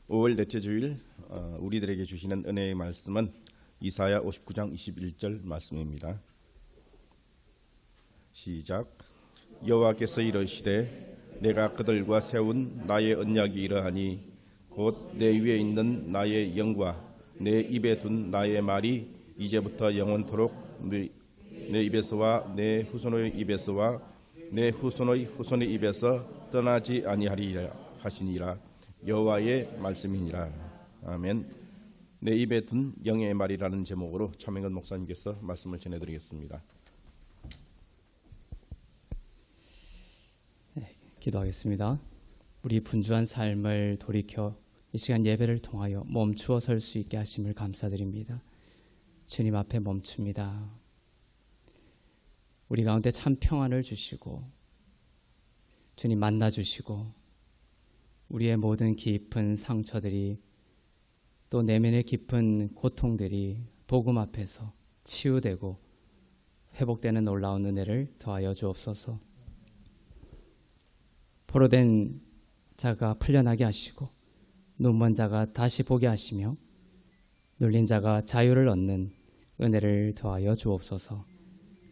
5월 넷째 주일 우리들에게 주시는 은혜의 말씀은 이사야 59장 21절 말씀입니다. 시작. 여호와께서 이르시되 내가 그들과 세운 나의 언약이 이러하니 곧 내 위에 있는 나의 영과 내 입에 둔 나의 말이 이제부터 영원토록 내 입에서와 내 후손의 입에서와 내 후손의 후손의 입에서 떠나지 아니하리라 하시니라. 여호와의 말씀이니라. 아멘. 내 입에 둔 영의 말이라는 제목으로 차명근 목사님께서 말씀을 전해드리겠습니다. 기도하겠습니다. 우리 분주한 삶을 돌이켜 이 시간 예배를 통하여 멈추어 설 수 있게 하심을 감사드립니다. 주님 앞에 멈춥니다. 우리 가운데 참 평안을 주시고 주님 만나주시고 우리의 모든 깊은 상처들이 또 내면의 깊은 고통들이 복음 앞에서 치유되고 회복되는 놀라운 은혜를 더하여 주옵소서. 포로된 자가 풀려나게 하시고 눈먼 자가 다시 보게 하시며 눌린 자가 자유를 얻는 은혜를 더하여 주옵소서.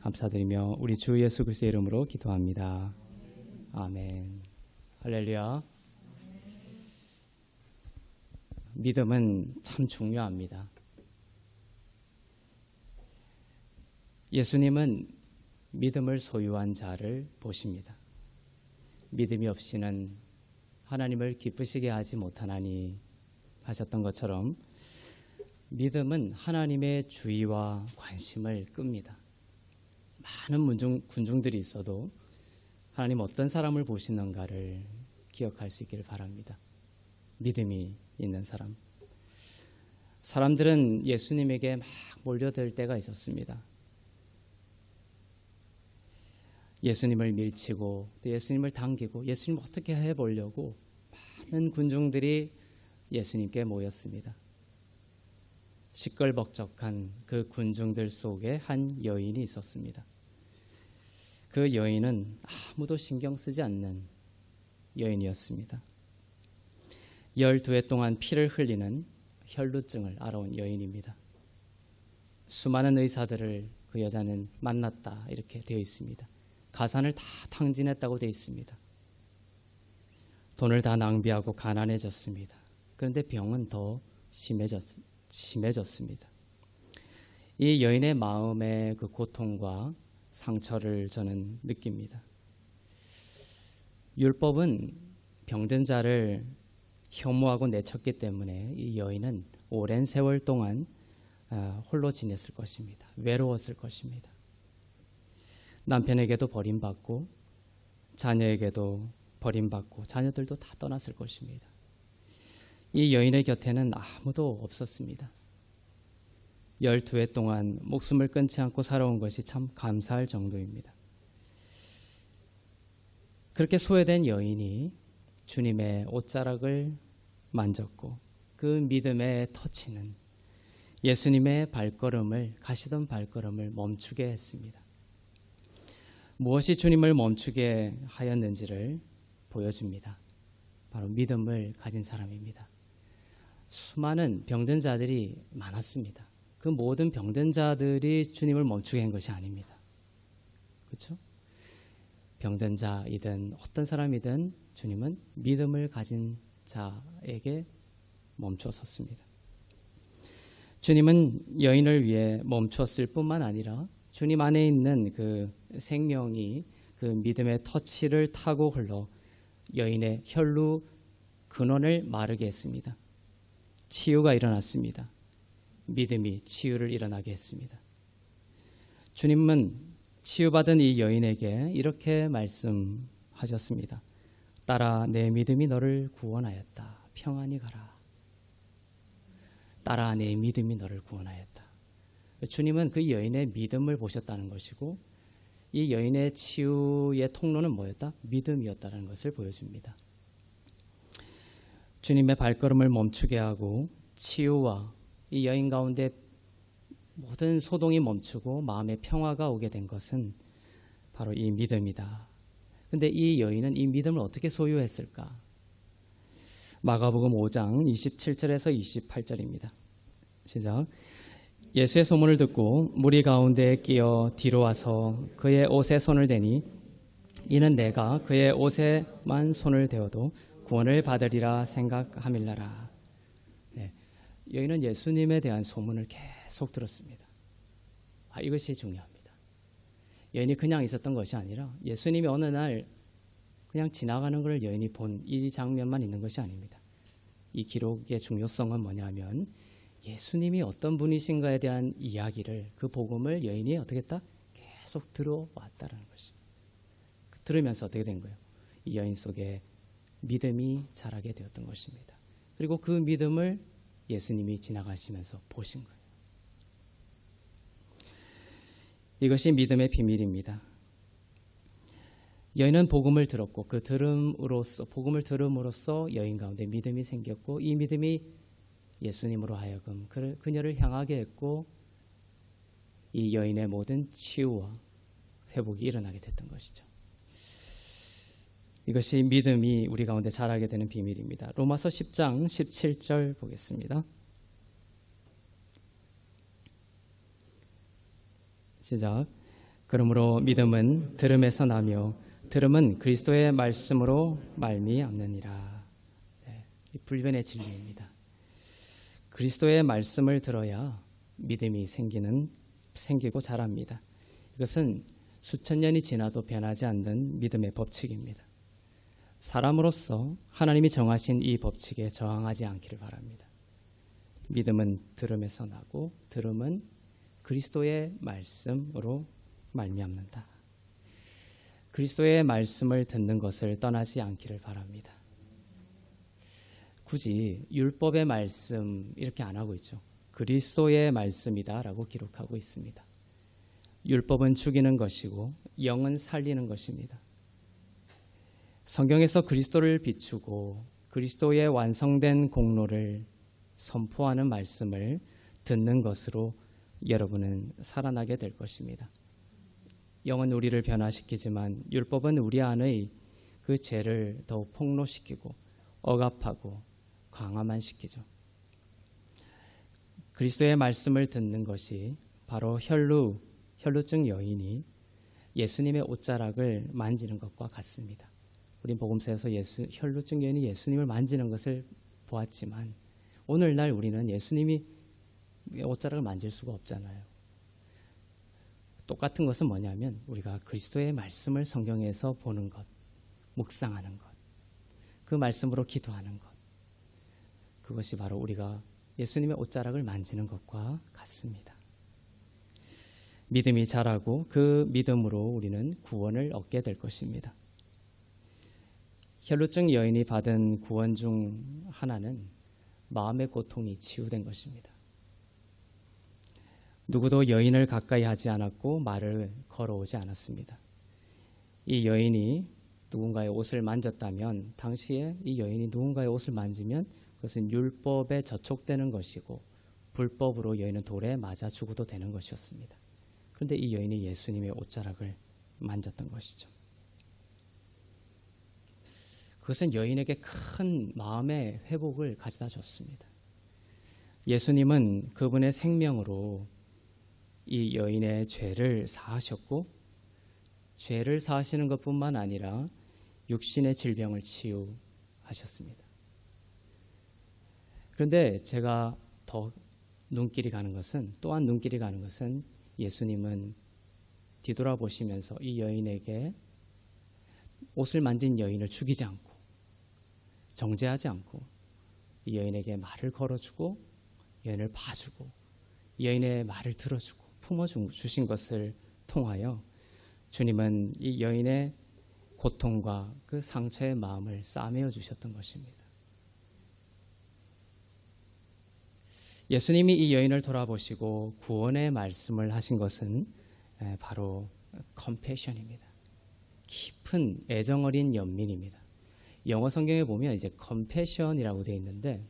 감사드리며 우리 주 예수 그리스도의 이름으로 기도합니다. 아멘. 할렐루야. 믿음은 참 중요합니다. 예수님은 믿음을 소유한 자를 보십니다. 믿음이 없이는 하나님을 기쁘시게 하지 못하나니 하셨던 것처럼 믿음은 하나님의 주의와 관심을 끕니다. 많은 군중들이 있어도 하나님 어떤 사람을 보시는가를 기억할 수 있기를 바랍니다. 믿음이 있는 사람. 사람들은 예수님에게 막 몰려들 때가 있었습니다. 예수님을 밀치고 또 예수님을 당기고 예수님을 어떻게 해보려고 많은 군중들이 예수님께 모였습니다. 시끌벅적한 그 군중들 속에 한 여인이 있었습니다. 그 여인은 아무도 신경 쓰지 않는 여인이었습니다. 12해 동안 피를 흘리는 혈루증을 앓아온 여인입니다. 수많은 의사들을 그 여자는 만났다 이렇게 되어 있습니다. 가산을 다 탕진했다고 되어 있습니다. 돈을 다 낭비하고 가난해졌습니다. 그런데 병은 더 심해졌습니다. 이 여인의 마음의 그 고통과 상처를 저는 느낍니다. 율법은 병든 자를 혐오하고 내쳤기 때문에 이 여인은 오랜 세월 동안 홀로 지냈을 것입니다. 외로웠을 것입니다. 남편에게도 버림받고 자녀에게도 버림받고 자녀들도 다 떠났을 것입니다. 이 여인의 곁에는 아무도 없었습니다. 12해 동안 목숨을 끊지 않고 살아온 것이 참 감사할 정도입니다. 그렇게 소외된 여인이 주님의 옷자락을 만졌고 그 믿음의 터치는 예수님의 가시던 발걸음을 멈추게 했습니다. 무엇이 주님을 멈추게 하였는지를 보여줍니다. 바로 믿음을 가진 사람입니다. 수많은 병든 자들이 많았습니다. 그 모든 병든 자들이 주님을 멈추게 한 것이 아닙니다. 그렇죠? 병든 자이든 어떤 사람이든 주님은 믿음을 가진 자에게 멈춰 섰습니다. 주님은 여인을 위해 멈췄을 뿐만 아니라 주님 안에 있는 그 생명이 그 믿음의 터치를 타고 흘러 여인의 혈루 근원을 마르게 했습니다. 치유가 일어났습니다. 믿음이 치유를 일어나게 했습니다. 주님은 치유받은 이 여인에게 이렇게 말씀하셨습니다. 딸아, 내 믿음이 너를 구원하였다. 평안히 가라. 딸아, 내 믿음이 너를 구원하였다. 주님은 그 여인의 믿음을 보셨다는 것이고 이 여인의 치유의 통로는 뭐였다? 믿음이었다는 것을 보여줍니다. 주님의 발걸음을 멈추게 하고 치유와 이 여인 가운데 모든 소동이 멈추고 마음의 평화가 오게 된 것은 바로 이 믿음이다. 그런데 이 여인은 이 믿음을 어떻게 소유했을까? 마가복음 5장 27절에서 28절입니다. 시작. 예수의 소문을 듣고 무리 가운데 끼어 뒤로 와서 그의 옷에 손을 대니 이는 내가 그의 옷에만 손을 대어도 구원을 받으리라 생각함일라라. 네, 여인은 예수님에 대한 소문을 계속 들었습니다. 이것이 중요합니다. 여인이 그냥 있었던 것이 아니라 예수님이 어느 날 그냥 지나가는 것을 여인이 본 이 장면만 있는 것이 아닙니다. 이 기록의 중요성은 뭐냐면 예수님이 어떤 분이신가에 대한 이야기를, 그 복음을 여인이 어떻게 했다? 계속 들어왔다라는 것입니다. 들으면서 어떻게 된 거예요? 이 여인 속에 믿음이 자라게 되었던 것입니다. 그리고 그 믿음을 예수님이 지나가시면서 보신 거예요. 이것이 믿음의 비밀입니다. 여인은 복음을 들었고 복음을 들음으로써 여인 가운데 믿음이 생겼고 이 믿음이 예수님으로 하여금 그녀를 향하게 했고 이 여인의 모든 치유와 회복이 일어나게 됐던 것이죠. 이것이 믿음이 우리 가운데 자라게 되는 비밀입니다. 로마서 10장 17절 보겠습니다. 시작. 그러므로 믿음은 들음에서 나며 들음은 그리스도의 말씀으로 말미암느니라. 네, 이 불변의 진리입니다. 그리스도의 말씀을 들어야 믿음이 생기고 자랍니다. 이것은 수천 년이 지나도 변하지 않는 믿음의 법칙입니다. 사람으로서 하나님이 정하신 이 법칙에 저항하지 않기를 바랍니다. 믿음은 들음에서 나고 들음은 그리스도의 말씀으로 말미암는다. 그리스도의 말씀을 듣는 것을 떠나지 않기를 바랍니다. 굳이 율법의 말씀 이렇게 안 하고 있죠. 그리스도의 말씀이다라고 기록하고 있습니다. 율법은 죽이는 것이고 영은 살리는 것입니다. 성경에서 그리스도를 비추고 그리스도의 완성된 공로를 선포하는 말씀을 듣는 것으로 여러분은 살아나게 될 것입니다. 영은 우리를 변화시키지만 율법은 우리 안의 그 죄를 더욱 폭로시키고 억압하고 강화만 시키죠. 그리스도의 말씀을 듣는 것이 바로 혈루증 여인이 예수님의 옷자락을 만지는 것과 같습니다. 우린 복음서에서 혈루증 여인이 예수님을 만지는 것을 보았지만 오늘날 우리는 예수님이 옷자락을 만질 수가 없잖아요. 똑같은 것은 뭐냐면 우리가 그리스도의 말씀을 성경에서 보는 것, 묵상하는 것, 그 말씀으로 기도하는 것, 그것이 바로 우리가 예수님의 옷자락을 만지는 것과 같습니다. 믿음이 자라고 그 믿음으로 우리는 구원을 얻게 될 것입니다. 혈루증 여인이 받은 구원 중 하나는 마음의 고통이 치유된 것입니다. 누구도 여인을 가까이 하지 않았고 말을 걸어오지 않았습니다. 이 여인이 누군가의 옷을 만졌다면 당시에 이 여인이 누군가의 옷을 만지면 그것은 율법에 저촉되는 것이고 불법으로 여인은 돌에 맞아 죽어도 되는 것이었습니다. 그런데 이 여인이 예수님의 옷자락을 만졌던 것이죠. 그것은 여인에게 큰 마음의 회복을 가져다 줬습니다. 예수님은 그분의 생명으로 이 여인의 죄를 사하셨고 죄를 사하시는 것뿐만 아니라 육신의 질병을 치유하셨습니다. 그런데 제가 더 눈길이 가는 것은 예수님은 뒤돌아보시면서 이 여인에게 옷을 만진 여인을 죽이지 않고 정죄하지 않고 이 여인에게 말을 걸어주고 여인을 봐주고 여인의 말을 들어주고 품어주신 것을 통하여 주님은 이 여인의 고통과 그 상처의 마음을 싸매어 주셨던 것입니다. 예수님이 이 여인을 돌아보시고 구원의 말씀을 하신 것은 바로 컴패션입니다. 깊은 애정 어린 연민입니다. 영어 성경에 보면 이제 컴패션이라고 되어 있는데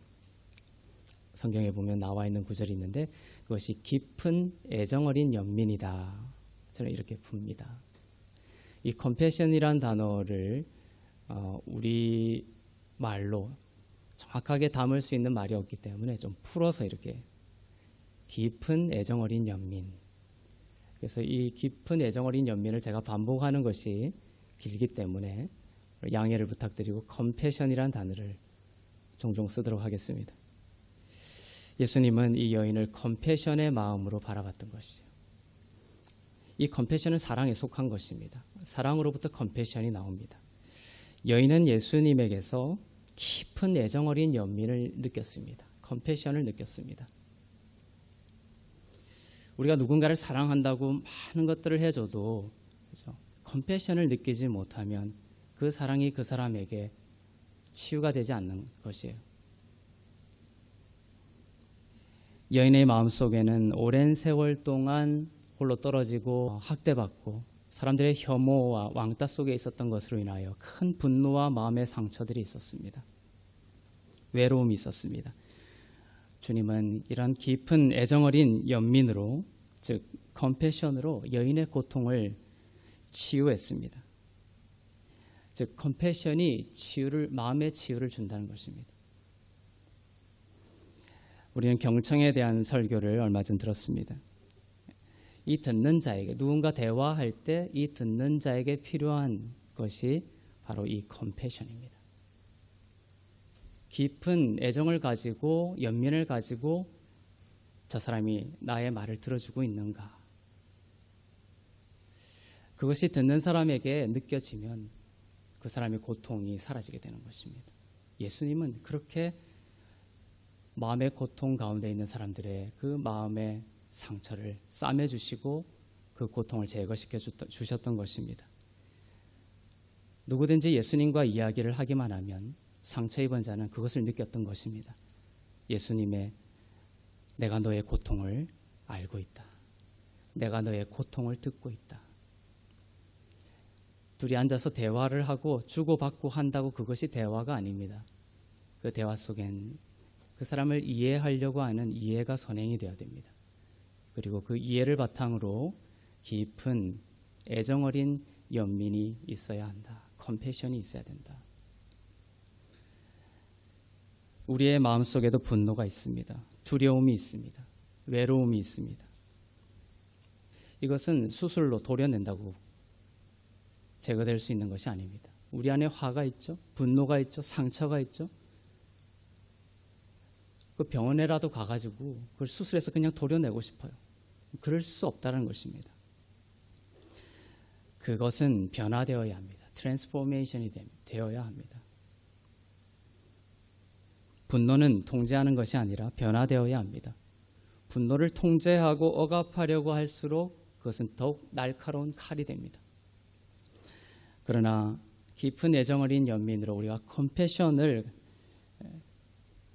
성경에 보면 나와 있는 구절이 있는데 그것이 깊은 애정 어린 연민이다. 저는 이렇게 봅니다. 이 컴패션이란 단어를 우리 말로 정확하게 담을 수 있는 말이 없기 때문에 좀 풀어서 이렇게 깊은 애정 어린 연민. 그래서 이 깊은 애정 어린 연민을 제가 반복하는 것이 길기 때문에 양해를 부탁드리고 컴패션이라는 단어를 종종 쓰도록 하겠습니다. 예수님은 이 여인을 컴패션의 마음으로 바라봤던 것이죠. 이 컴패션은 사랑에 속한 것입니다. 사랑으로부터 컴패션이 나옵니다. 여인은 예수님에게서 깊은 애정 어린 연민을 느꼈습니다. 컴패션을 느꼈습니다. 우리가 누군가를 사랑한다고 많은 것들을 해줘도 그렇죠? 컴패션을 느끼지 못하면 그 사랑이 그 사람에게 치유가 되지 않는 것이에요. 여인의 마음속에는 오랜 세월 동안 홀로 떨어지고 학대받고 사람들의 혐오와 왕따 속에 있었던 것으로 인하여 큰 분노와 마음의 상처들이 있었습니다. 외로움이 있었습니다. 주님은 이런 깊은 애정 어린 연민으로, 즉 컴패션으로 여인의 고통을 치유했습니다. 즉 컴패션이 마음의 치유를 준다는 것입니다. 우리는 경청에 대한 설교를 얼마 전 들었습니다. 이 듣는 자에게, 누군가 대화할 때 이 듣는 자에게 필요한 것이 바로 이 컴패션입니다. 깊은 애정을 가지고 연민을 가지고 저 사람이 나의 말을 들어주고 있는가. 그것이 듣는 사람에게 느껴지면 그 사람의 고통이 사라지게 되는 것입니다. 예수님은 그렇게 마음의 고통 가운데 있는 사람들의 그 마음의 상처를 싸매주시고 그 고통을 제거시켜 주셨던 것입니다. 누구든지 예수님과 이야기를 하기만 하면 상처 입은 자는 그것을 느꼈던 것입니다. 예수님의 내가 너의 고통을 알고 있다. 내가 너의 고통을 듣고 있다. 둘이 앉아서 대화를 하고 주고받고 한다고 그것이 대화가 아닙니다. 그 대화 속엔 그 사람을 이해하려고 하는 이해가 선행이 되어야 됩니다. 그리고 그 이해를 바탕으로 깊은 애정 어린 연민이 있어야 한다. 컴패션이 있어야 된다. 우리의 마음속에도 분노가 있습니다. 두려움이 있습니다. 외로움이 있습니다. 이것은 수술로 도려낸다고 제거될 수 있는 것이 아닙니다. 우리 안에 화가 있죠. 분노가 있죠. 상처가 있죠. 그 병원에라도 가가지고 그걸 수술해서 그냥 도려내고 싶어요. 그럴 수 없다는 것입니다. 그것은 변화되어야 합니다. 트랜스포메이션이 되어야 합니다. 분노는 통제하는 것이 아니라 변화되어야 합니다. 분노를 통제하고 억압하려고 할수록 그것은 더욱 날카로운 칼이 됩니다. 그러나 깊은 애정 어린 연민으로 우리가 컴패션을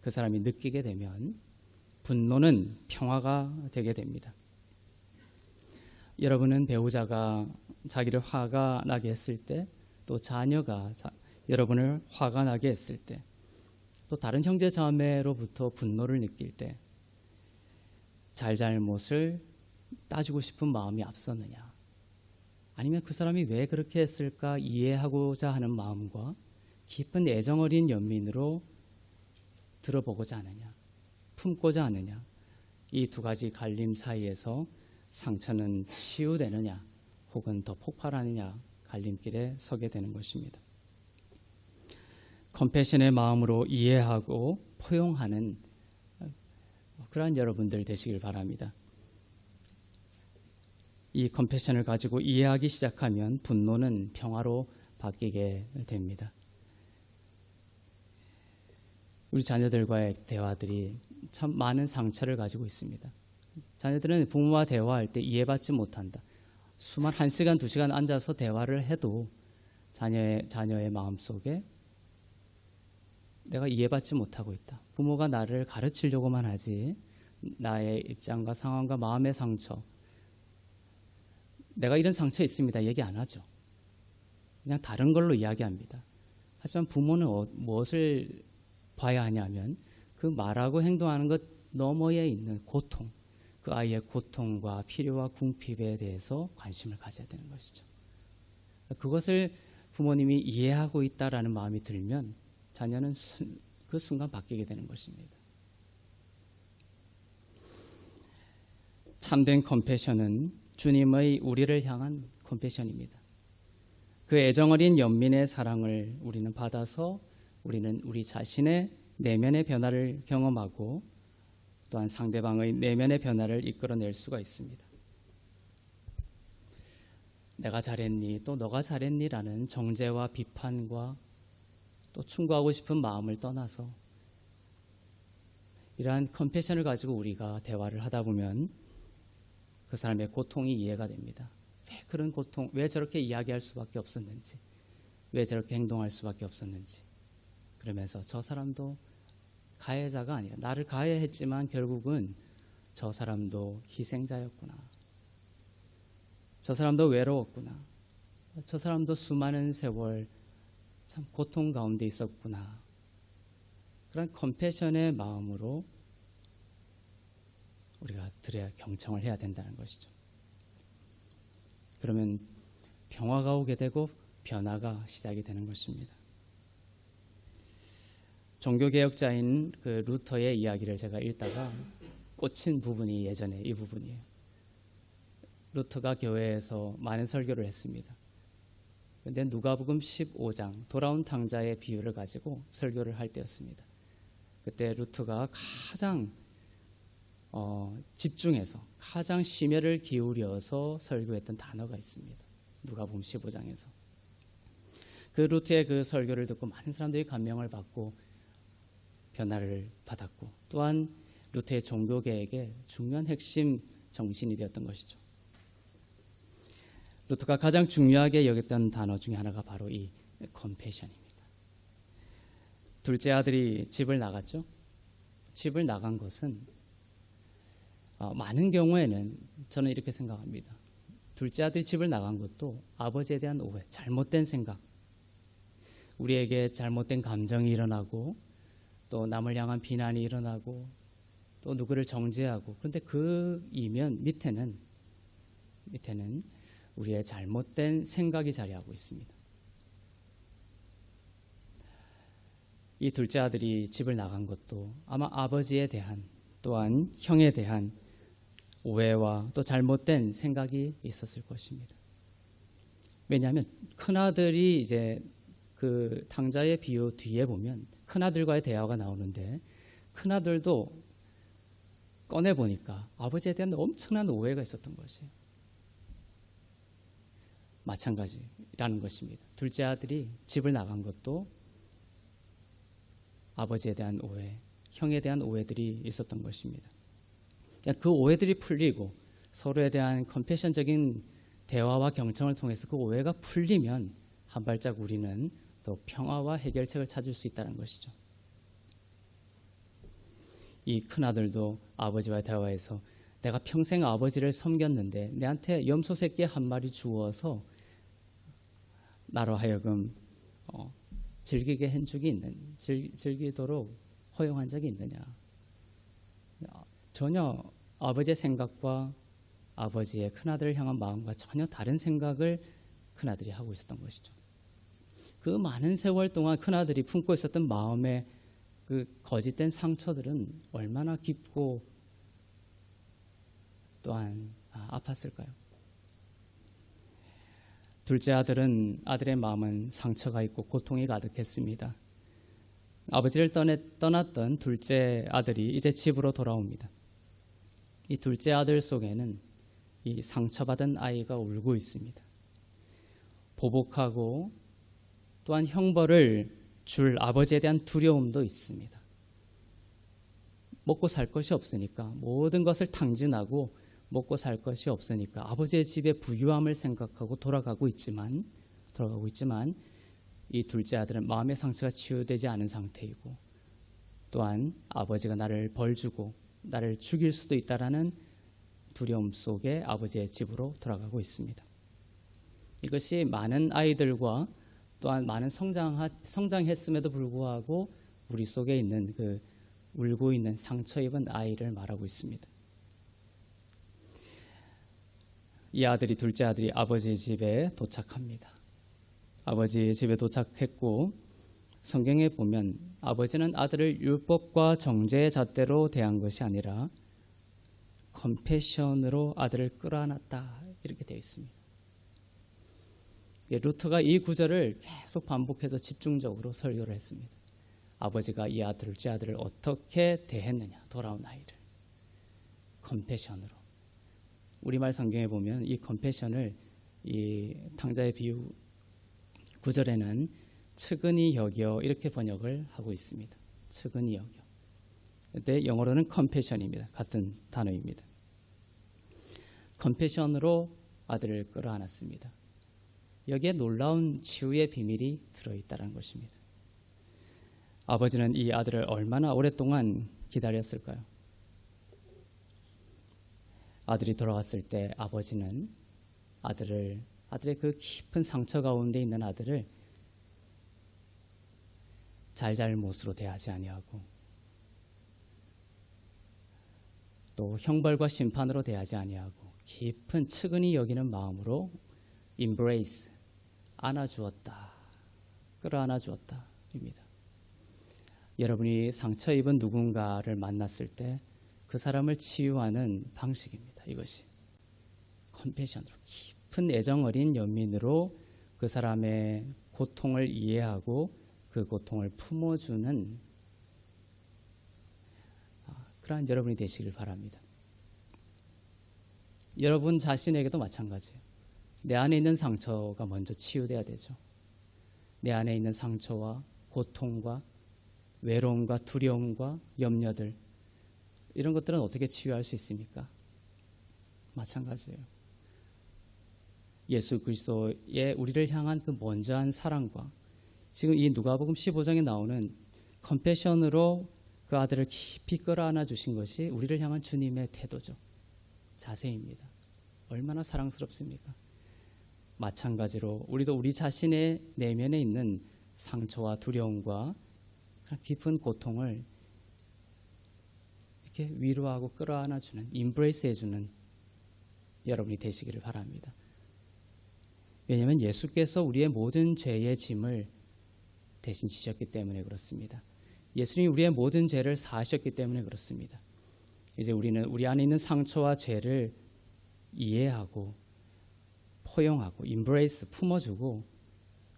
그 사람이 느끼게 되면 분노는 평화가 되게 됩니다. 여러분은 배우자가 자기를 화가 나게 했을 때, 또 자녀가 여러분을 화가 나게 했을 때, 또 다른 형제 자매로부터 분노를 느낄 때 잘잘못을 따지고 싶은 마음이 앞섰느냐, 아니면 그 사람이 왜 그렇게 했을까 이해하고자 하는 마음과 깊은 애정 어린 연민으로 들어보고자 하느냐, 품고자 하느냐, 이 두 가지 갈림 사이에서 상처는 치유되느냐 혹은 더 폭발하느냐 갈림길에 서게 되는 것입니다. 컴패션의 마음으로 이해하고 포용하는 그러한 여러분들 되시길 바랍니다. 이 컴패션을 가지고 이해하기 시작하면 분노는 평화로 바뀌게 됩니다. 우리 자녀들과의 대화들이 참 많은 상처를 가지고 있습니다. 자녀들은 부모와 대화할 때 이해받지 못한다. 수만 1시간, 2시간 앉아서 대화를 해도 자녀의 마음속에 내가 이해받지 못하고 있다. 부모가 나를 가르치려고만 하지 나의 입장과 상황과 마음의 상처, 내가 이런 상처 있습니다. 얘기 안 하죠. 그냥 다른 걸로 이야기합니다. 하지만 부모는 무엇을 봐야 하냐면 그 말하고 행동하는 것 너머에 있는 고통, 그 아이의 고통과 필요와 궁핍에 대해서 관심을 가져야 되는 것이죠. 그것을 부모님이 이해하고 있다라는 마음이 들면 자녀는 그 순간 바뀌게 되는 것입니다. 참된 컴패션은 주님의 우리를 향한 컴패션입니다. 그 애정어린 연민의 사랑을 우리는 받아서 우리는 우리 자신의 내면의 변화를 경험하고 또한 상대방의 내면의 변화를 이끌어낼 수가 있습니다. 내가 잘했니? 또 너가 잘했니? 라는 정죄와 비판과 또 충고하고 싶은 마음을 떠나서 이러한 컴패션을 가지고 우리가 대화를 하다 보면 그 사람의 고통이 이해가 됩니다. 왜 그런 고통, 왜 저렇게 이야기할 수밖에 없었는지, 왜 저렇게 행동할 수밖에 없었는지. 그러면서 저 사람도 가해자가 아니라 나를 가해했지만 결국은 저 사람도 희생자였구나. 저 사람도 외로웠구나. 저 사람도 수많은 세월 참 고통 가운데 있었구나. 그런 컴패션의 마음으로 우리가 들어야 경청을 해야 된다는 것이죠. 그러면 평화가 오게 되고 변화가 시작이 되는 것입니다. 종교개혁자인 그 루터의 이야기를 제가 읽다가 꽂힌 부분이 예전에 이 부분이에요. 루터가 교회에서 많은 설교를 했습니다. 그런데 누가복음 15장 돌아온 탕자의 비유를 가지고 설교를 할 때였습니다. 그때 루터가 가장 집중해서 가장 심혈을 기울여서 설교했던 단어가 있습니다. 누가복음 15장에서. 그 루터의 그 설교를 듣고 많은 사람들이 감명을 받고 변화를 받았고 또한 루터의 종교개혁의 중요한 핵심 정신이 되었던 것이죠. 루터가 가장 중요하게 여겼던 단어 중에 하나가 바로 이 컴패션입니다. 둘째 아들이 집을 나갔죠. 집을 나간 것은 많은 경우에는 저는 이렇게 생각합니다. 둘째 아들이 집을 나간 것도 아버지에 대한 오해, 잘못된 생각, 우리에게 잘못된 감정이 일어나고 또 남을 향한 비난이 일어나고 또 누구를 정죄하고, 그런데 그 이면 밑에는 우리의 잘못된 생각이 자리하고 있습니다. 이 둘째 아들이 집을 나간 것도 아마 아버지에 대한 또한 형에 대한 오해와 또 잘못된 생각이 있었을 것입니다. 왜냐하면 큰아들이 이제 그 탕자의 비유 뒤에 보면 큰아들과의 대화가 나오는데 큰아들도 꺼내보니까 아버지에 대한 엄청난 오해가 있었던 것이에요. 마찬가지라는 것입니다. 둘째 아들이 집을 나간 것도 아버지에 대한 오해, 형에 대한 오해들이 있었던 것입니다. 그 오해들이 풀리고 서로에 대한 컴패션적인 대화와 경청을 통해서 그 오해가 풀리면 한 발짝 우리는 또 평화와 해결책을 찾을 수 있다는 것이죠. 이 큰아들도 아버지와 대화해서 내가 평생 아버지를 섬겼는데 내한테 염소 새끼 한 마리 주어서 나로 하여금 즐기게 한 적이 있는, 즐기도록 허용한 적이 있느냐. 전혀 아버지의 생각과 아버지의 큰아들을 향한 마음과 전혀 다른 생각을 큰아들이 하고 있었던 것이죠. 그 많은 세월 동안 큰아들이 품고 있었던 마음의 그 거짓된 상처들은 얼마나 깊고 또한 아팠을까요? 둘째 아들은 아들의 마음은 상처가 있고 고통이 가득했습니다. 아버지를 떠났던 둘째 아들이 이제 집으로 돌아옵니다. 이 둘째 아들 속에는 이 상처받은 아이가 울고 있습니다. 보복하고 또한 형벌을 줄 아버지에 대한 두려움도 있습니다. 먹고 살 것이 없으니까 모든 것을 탕진하고 먹고 살 것이 없으니까 아버지의 집의 부유함을 생각하고 돌아가고 있지만 이 둘째 아들은 마음의 상처가 치유되지 않은 상태이고 또한 아버지가 나를 벌주고 나를 죽일 수도 있다라는 두려움 속에 아버지의 집으로 돌아가고 있습니다. 이것이 많은 아이들과 또한 많은 성장했음에도 불구하고 우리 속에 있는 그 울고 있는 상처 입은 아이를 말하고 있습니다. 이 아들이 둘째 아들이 아버지 집에 도착합니다. 아버지 집에 도착했고 성경에 보면 아버지는 아들을 율법과 정죄의 잣대로 대한 것이 아니라 컴패션으로 아들을 끌어안았다 이렇게 되어 있습니다. 루터가 이 구절을 계속 반복해서 집중적으로 설교를 했습니다. 아버지가 이 아들을 제 아들을 어떻게 대했느냐, 돌아온 아이를 컴패션으로. 우리말 성경에 보면 이 컴패션을 이 탕자의 비유 구절에는 측은히 여겨 이렇게 번역을 하고 있습니다. 측은히 여겨. 근데 영어로는 컴패션입니다. 같은 단어입니다. 컴패션으로 아들을 끌어안았습니다. 여기에 놀라운 치유의 비밀이 들어있다는 것입니다. 아버지는 이 아들을 얼마나 오랫동안 기다렸을까요? 아들이 돌아갔을 때 아버지는 아들의 그 깊은 상처 가운데 있는 아들을 잘잘못으로 대하지 아니하고 또 형벌과 심판으로 대하지 아니하고 깊은 측은히 여기는 마음으로 embrace, 안아주었다, 끌어안아 주었다입니다. 여러분이 상처 입은 누군가를 만났을 때 그 사람을 치유하는 방식입니다. 이것이 컴패션으로 깊은 애정 어린 연민으로 그 사람의 고통을 이해하고 그 고통을 품어주는 그러한 여러분이 되시길 바랍니다. 여러분 자신에게도 마찬가지예요. 내 안에 있는 상처가 먼저 치유돼야 되죠. 내 안에 있는 상처와 고통과 외로움과 두려움과 염려들, 이런 것들은 어떻게 치유할 수 있습니까? 마찬가지예요. 예수 그리스도의 우리를 향한 그 먼저한 사랑과 지금 이 누가복음 15장에 나오는 컴패션으로 그 아들을 깊이 끌어안아 주신 것이 우리를 향한 주님의 태도죠. 자세입니다. 얼마나 사랑스럽습니까? 마찬가지로 우리도 우리 자신의 내면에 있는 상처와 두려움과 깊은 고통을 이렇게 위로하고 끌어안아주는, 임브레이스 해주는 여러분이 되시기를 바랍니다. 왜냐하면 예수께서 우리의 모든 죄의 짐을 대신 지셨기 때문에 그렇습니다. 예수님이 우리의 모든 죄를 사하셨기 때문에 그렇습니다. 이제 우리는 우리 안에 있는 상처와 죄를 이해하고 포용하고 임브레이스, 품어주고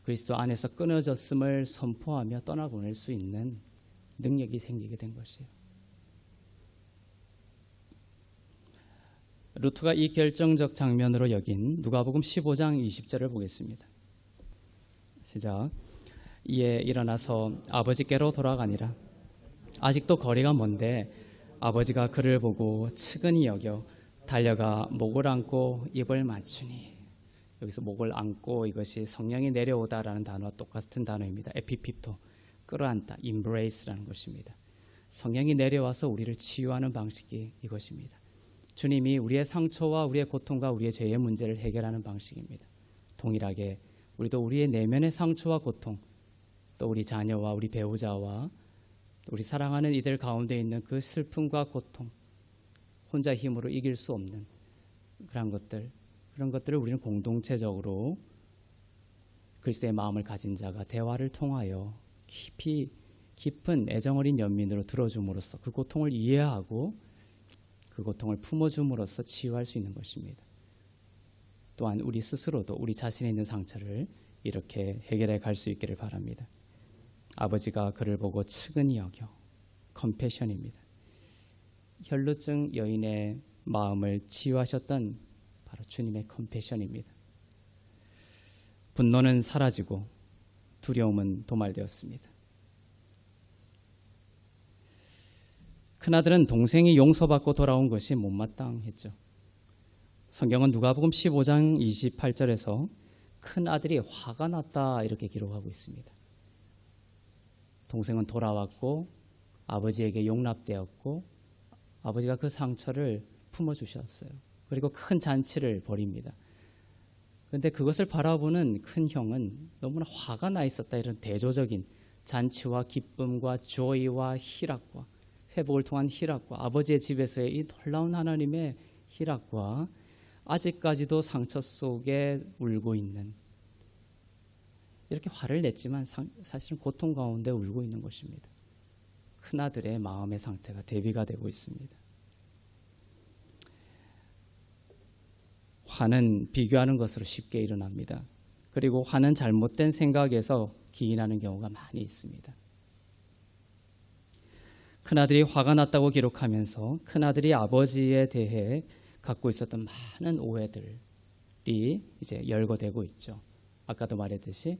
그리스도 안에서 끊어졌음을 선포하며 떠나보낼 수 있는 능력이 생기게 된 것이에요. 루트가 이 결정적 장면으로 여긴 누가복음 15장 20절을 보겠습니다. 시작. 이에 일어나서 아버지께로 돌아가니라. 아직도 거리가 먼데 아버지가 그를 보고 측은히 여겨 달려가 목을 안고 입을 맞추니. 여기서 목을 안고, 이것이 성령이 내려오다라는 단어와 똑같은 단어입니다. 에피핍토, 끌어안다, embrace라는 것입니다. 성령이 내려와서 우리를 치유하는 방식이 이것입니다. 주님이 우리의 상처와 우리의 고통과 우리의 죄의 문제를 해결하는 방식입니다. 동일하게 우리도 우리의 내면의 상처와 고통, 또 우리 자녀와 우리 배우자와 우리 사랑하는 이들 가운데 있는 그 슬픔과 고통, 혼자 힘으로 이길 수 없는 그런 것들을 우리는 공동체적으로 그리스도의 마음을 가진 자가 대화를 통하여 깊은 애정 어린 연민으로 들어줌으로써 그 고통을 이해하고 그 고통을 품어줌으로써 치유할 수 있는 것입니다. 또한 우리 스스로도 우리 자신에 있는 상처를 이렇게 해결해 갈 수 있기를 바랍니다. 아버지가 그를 보고 측은히 여겨, 컴패션입니다. 혈루증 여인의 마음을 치유하셨던 바로 주님의 컴패션입니다. 분노는 사라지고 두려움은 도말되었습니다. 큰아들은 동생이 용서받고 돌아온 것이 못마땅했죠. 성경은 누가복음 15장 28절에서 큰아들이 화가 났다 이렇게 기록하고 있습니다. 동생은 돌아왔고 아버지에게 용납되었고 아버지가 그 상처를 품어주셨어요. 그리고 큰 잔치를 벌입니다. 그런데 그것을 바라보는 큰 형은 너무나 화가 나 있었다. 이런 대조적인 잔치와 기쁨과 조이와 희락과 회복을 통한 희락과 아버지의 집에서의 이 놀라운 하나님의 희락과 아직까지도 상처 속에 울고 있는 이렇게 화를 냈지만 사실은 고통 가운데 울고 있는 것입니다. 큰아들의 마음의 상태가 대비가 되고 있습니다. 화는 비교하는 것으로 쉽게 일어납니다. 그리고 화는 잘못된 생각에서 기인하는 경우가 많이 있습니다. 큰아들이 화가 났다고 기록하면서 큰아들이 아버지에 대해 갖고 있었던 많은 오해들이 이제 열거되고 있죠. 아까도 말했듯이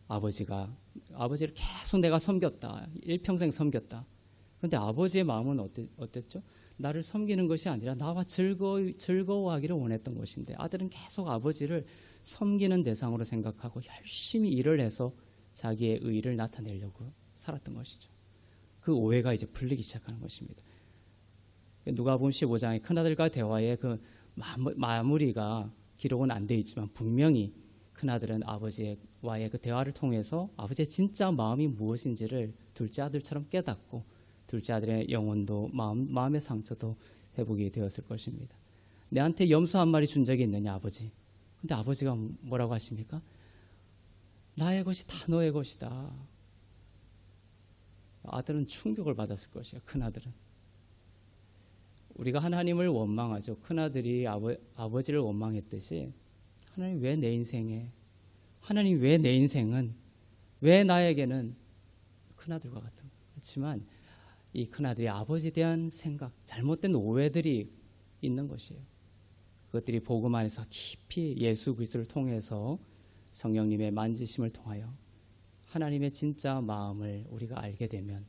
아버지를 계속 내가 섬겼다. 일평생 섬겼다. 그런데 아버지의 마음은 어땠죠? 나를 섬기는 것이 아니라 나와 즐거워하기를 원했던 것인데 아들은 계속 아버지를 섬기는 대상으로 생각하고 열심히 일을 해서 자기의 의의를 나타내려고 살았던 것이죠. 그 오해가 이제 풀리기 시작하는 것입니다. 누가복음 15장의 큰아들과 대화의 그 마무리가 기록은 안 돼 있지만 분명히 큰아들은 아버지와의 그 대화를 통해서 아버지의 진짜 마음이 무엇인지를 둘째 아들처럼 깨닫고 둘째 아들의 영혼도 마음의 상처도 회복이 되었을 것입니다. 내한테 염소 한 마리 준 적이 있느냐 아버지? 근데 아버지가 뭐라고 하십니까? 나의 것이 다 너의 것이다. 아들은 충격을 받았을 것이야. 큰아들은. 우리가 하나님을 원망하죠. 큰아들이 아버지를 원망했듯이 하나님 왜 내 인생에 하나님 왜 내 인생은 왜 나에게는 큰아들과 같은 그렇지만 이 큰아들이 아버지에 대한 생각 잘못된 오해들이 있는 것이에요. 그것들이 복음 안에서 깊이 예수 그리스도를 통해서 성령님의 만지심을 통하여 하나님의 진짜 마음을 우리가 알게 되면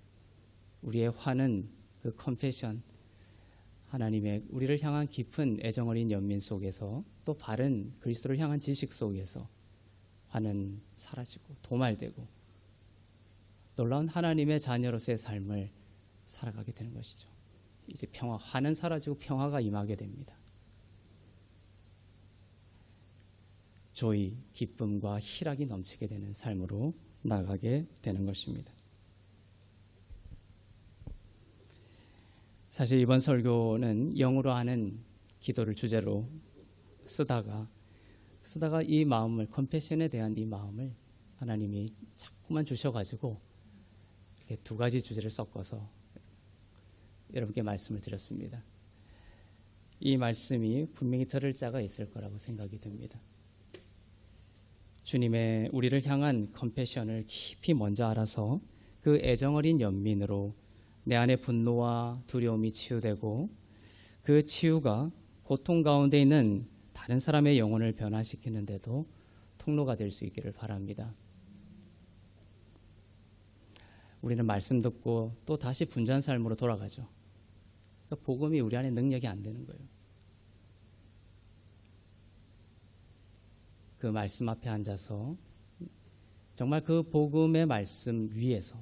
우리의 화는 그 컨페션 하나님의 우리를 향한 깊은 애정 어린 연민 속에서 또 바른 그리스도를 향한 지식 속에서 화는 사라지고 도말되고 놀라운 하나님의 자녀로서의 삶을 살아가게 되는 것이죠. 이제 화는 사라지고 평화가 임하게 됩니다. 조의, 기쁨과 희락이 넘치게 되는 삶으로 나가게 되는 것입니다. 사실 이번 설교는 영으로 하는 기도를 주제로 쓰다가 이 마음을 컴패션에 대한 이 마음을 하나님이 자꾸만 주셔가지고 이렇게 두 가지 주제를 섞어서 여러분께 말씀을 드렸습니다. 이 말씀이 분명히 들을 자가 있을 거라고 생각이 듭니다. 주님의 우리를 향한 컴패션을 깊이 먼저 알아서 그 애정 어린 연민으로 내 안의 분노와 두려움이 치유되고 그 치유가 고통 가운데 있는 다른 사람의 영혼을 변화시키는데도 통로가 될 수 있기를 바랍니다. 우리는 말씀 듣고 또 다시 분주한 삶으로 돌아가죠. 그러니까 복음이 우리 안에 능력이 안 되는 거예요. 그 말씀 앞에 앉아서 정말 그 복음의 말씀 위에서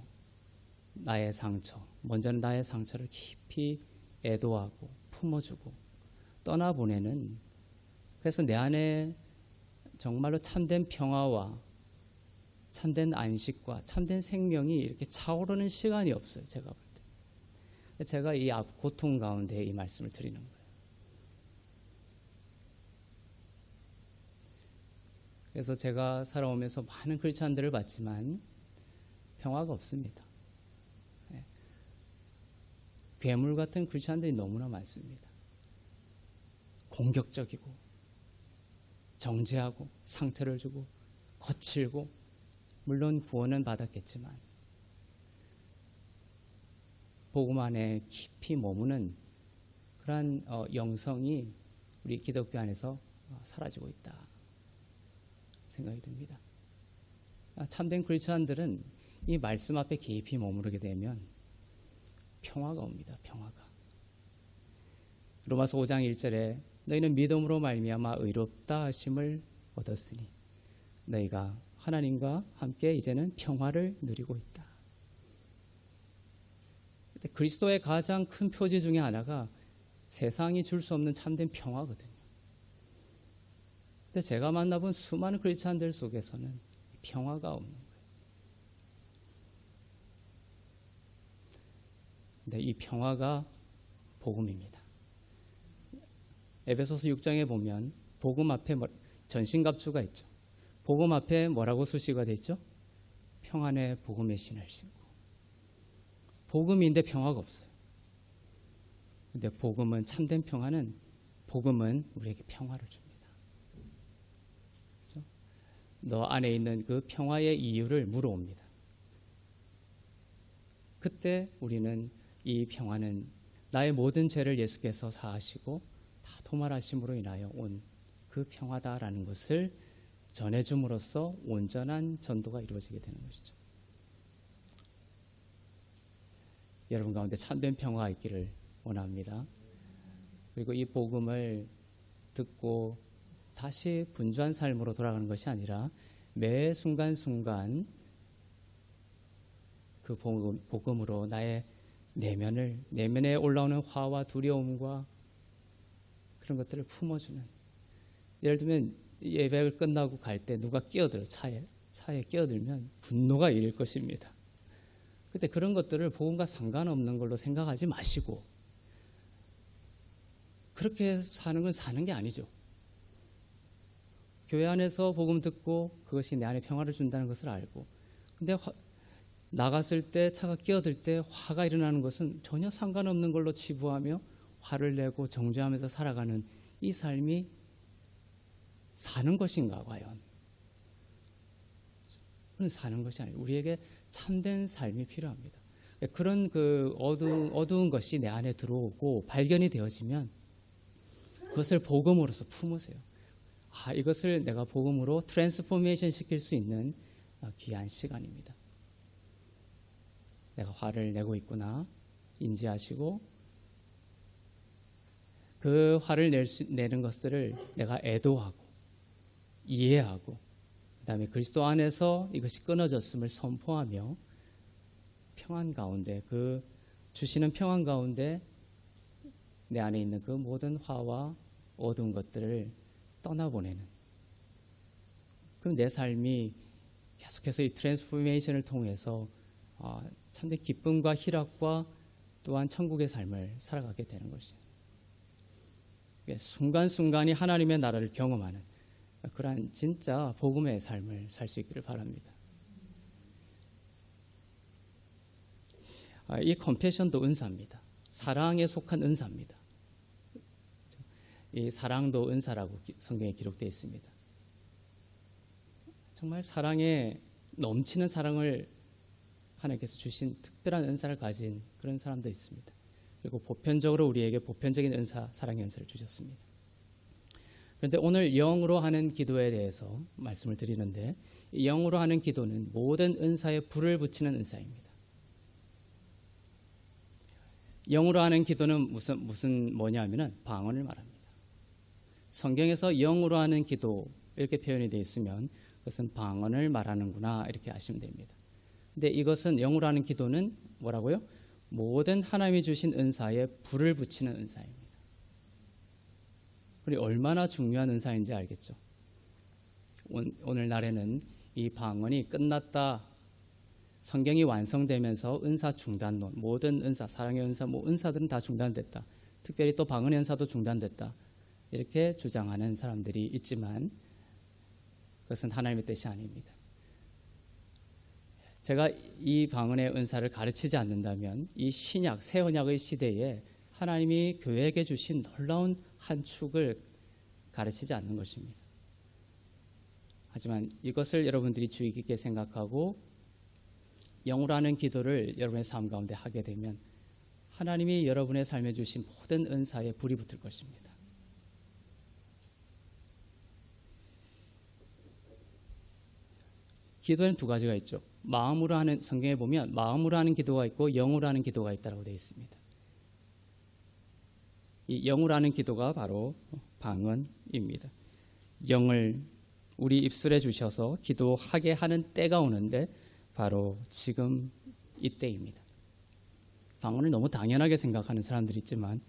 나의 상처, 먼저는 나의 상처를 깊이 애도하고 품어주고 떠나보내는 그래서 내 안에 정말로 참된 평화와 참된 안식과 참된 생명이 이렇게 차오르는 시간이 없어요. 제가 볼 때. 제가 이 고통 가운데 이 말씀을 드리는 거예요. 그래서 제가 살아오면서 많은 크리스찬들을 봤지만 평화가 없습니다. 괴물 같은 크리스찬들이 너무나 많습니다. 공격적이고 정죄하고 상처를 주고 거칠고 물론 구원은 받았겠지만 복음 안에 깊이 머무는 그러한 영성이 우리 기독교 안에서 사라지고 있다 생각이 듭니다. 참된 크리스찬들은 이 말씀 앞에 깊이 머무르게 되면 평화가 옵니다. 평화가. 로마서 5장 1절에 너희는 믿음으로 말미암아 의롭다 하심을 얻었으니 너희가 하나님과 함께 이제는 평화를 누리고 있다. 그리스도의 가장 큰 표지 중에 하나가 세상이 줄 수 없는 참된 평화거든요. 근데 제가 만나본 수많은 크리스찬들 속에서는 평화가 없는 거예요. 근데 이 평화가 복음입니다. 에베소서 6장에 보면 복음 앞에 전신갑주가 있죠. 복음 앞에 뭐라고 수식어가 됐죠? 평안의 복음의 신을 신고. 복음인데 평화가 없어요. 근데 복음은, 참된 평화는, 복음은 우리에게 평화를 줍니다. 그렇죠? 너 안에 있는 그 평화의 이유를 물어옵니다. 그때 우리는 이 평화는 나의 모든 죄를 예수께서 사하시고 다 도말하심으로 인하여 온 그 평화다라는 것을 전해줌으로써 온전한 전도가 이루어지게 되는 것이죠. 여러분 가운데 참된 평화가 있기를 원합니다. 그리고 이 복음을 듣고 다시 분주한 삶으로 돌아가는 것이 아니라 매 순간순간 그 복음으로 나의 내면에 올라오는 화와 두려움과 그런 것들을 품어주는, 예를 들면 예배를 끝나고 갈 때 누가 끼어들어 차에 끼어들면 분노가 일일 것입니다. 그때 그런 것들을 복음과 상관없는 걸로 생각하지 마시고, 그렇게 사는 건 사는 게 아니죠. 교회 안에서 복음 듣고 그것이 내 안에 평화를 준다는 것을 알고, 근데 나갔을 때 차가 끼어들 때 화가 일어나는 것은 전혀 상관없는 걸로 치부하며 화를 내고 정죄하면서 살아가는 이 삶이 사는 것인가 과연? 그건 사는 것이 아니에요. 우리에게 참된 삶이 필요합니다. 그런 그 어두운 것이 내 안에 들어오고 발견이 되어지면 그것을 복음으로서 품으세요. 이것을 내가 복음으로 트랜스포메이션 시킬 수 있는 귀한 시간입니다. 내가 화를 내고 있구나 인지하시고, 그 화를 내는 것들을 내가 애도하고 이해하고, 그 다음에 그리스도 안에서 이것이 끊어졌음을 선포하며 평안 가운데, 그 주시는 평안 가운데 내 안에 있는 그 모든 화와 어두운 것들을 떠나보내는, 그럼 내 삶이 계속해서 이 트랜스포메이션을 통해서 참된 기쁨과 희락과 또한 천국의 삶을 살아가게 되는 것이에요. 순간순간이 하나님의 나라를 경험하는 그러한 진짜 복음의 삶을 살 수 있기를 바랍니다. 이 컴패션도 은사입니다. 사랑에 속한 은사입니다. 이 사랑도 은사라고 성경에 기록되어 있습니다. 정말 사랑에 넘치는 사랑을 하나님께서 주신 특별한 은사를 가진 그런 사람도 있습니다. 그리고 보편적으로 우리에게 보편적인 은사, 사랑의 은사를 주셨습니다. 그런데 오늘 영으로 하는 기도에 대해서 말씀을 드리는데, 이 영으로 하는 기도는 모든 은사에 불을 붙이는 은사입니다. 영으로 하는 기도는 뭐냐면은 방언을 말합니다. 성경에서 영으로 하는 기도 이렇게 표현이 되어 있으면 그것은 방언을 말하는구나 이렇게 아시면 됩니다. 근데 이것은 영으로 하는 기도는 뭐라고요? 모든 하나님이 주신 은사에 불을 붙이는 은사입니다. 우리 얼마나 중요한 은사인지 알겠죠? 오늘날에는 이 방언이 끝났다, 성경이 완성되면서 은사 중단론, 모든 은사, 사랑의 은사, 은사들은 다 중단됐다, 특별히 또 방언의 은사도 중단됐다 이렇게 주장하는 사람들이 있지만 그것은 하나님의 뜻이 아닙니다. 제가 이 방언의 은사를 가르치지 않는다면 이 신약, 새 언약의 시대에 하나님이 교회에게 주신 놀라운 한 축을 가르치지 않는 것입니다. 하지만 이것을 여러분들이 주의 깊게 생각하고 영으로 하는 기도를 여러분의 삶 가운데 하게 되면 하나님이 여러분의 삶에 주신 모든 은사에 불이 붙을 것입니다. 기도에는 두 가지가 있죠. 마음으로 하는, 성경에 보면 마음으로 하는 기도가 있고 영으로 하는 기도가 있다고 되어 있습니다. 이 영으로 하는 기도가 바로 방언입니다. 영을 우리 입술에 주셔서 기도하게 하는 때가 오는데 바로 지금 이때입니다. 방언을 너무 당연하게 생각하는 사람들이 있지만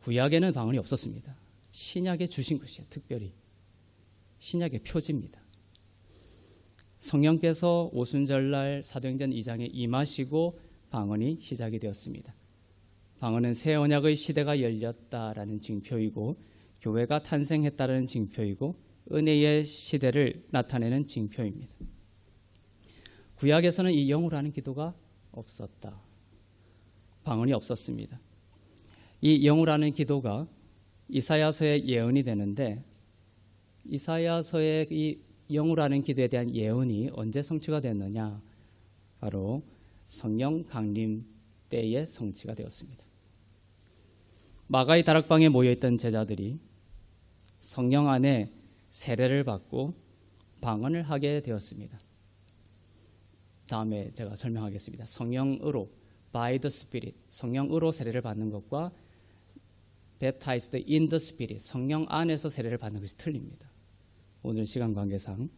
구약에는 방언이 없었습니다. 신약에 주신 것이에요. 특별히 신약의 표지입니다. 성령께서 오순절날 사도행전 2장에 임하시고 방언이 시작이 되었습니다. 방언은 새 언약의 시대가 열렸다라는 징표이고 교회가 탄생했다는 징표이고 은혜의 시대를 나타내는 징표입니다. 구약에서는 이 영으로 하는 기도가 없었다. 방언이 없었습니다. 이 영으로 하는 기도가 이사야서의 예언이 되는데 이사야서의 이 영으로 하는 기도에 대한 예언이 언제 성취가 됐느냐? 바로 성령 강림 때에 성취가 되었습니다. 마가의 다락방에 모여있던 제자들이 성령 안에 세례를 받고 방언을 하게 되었습니다. 다음에 제가 설명하겠습니다. 성령으로 by the Spirit, 성령으로 세례를 받는 것과 baptized in the Spirit, 성령 안에서 세례를 받는 것이 틀립니다. 오늘 시간 관계상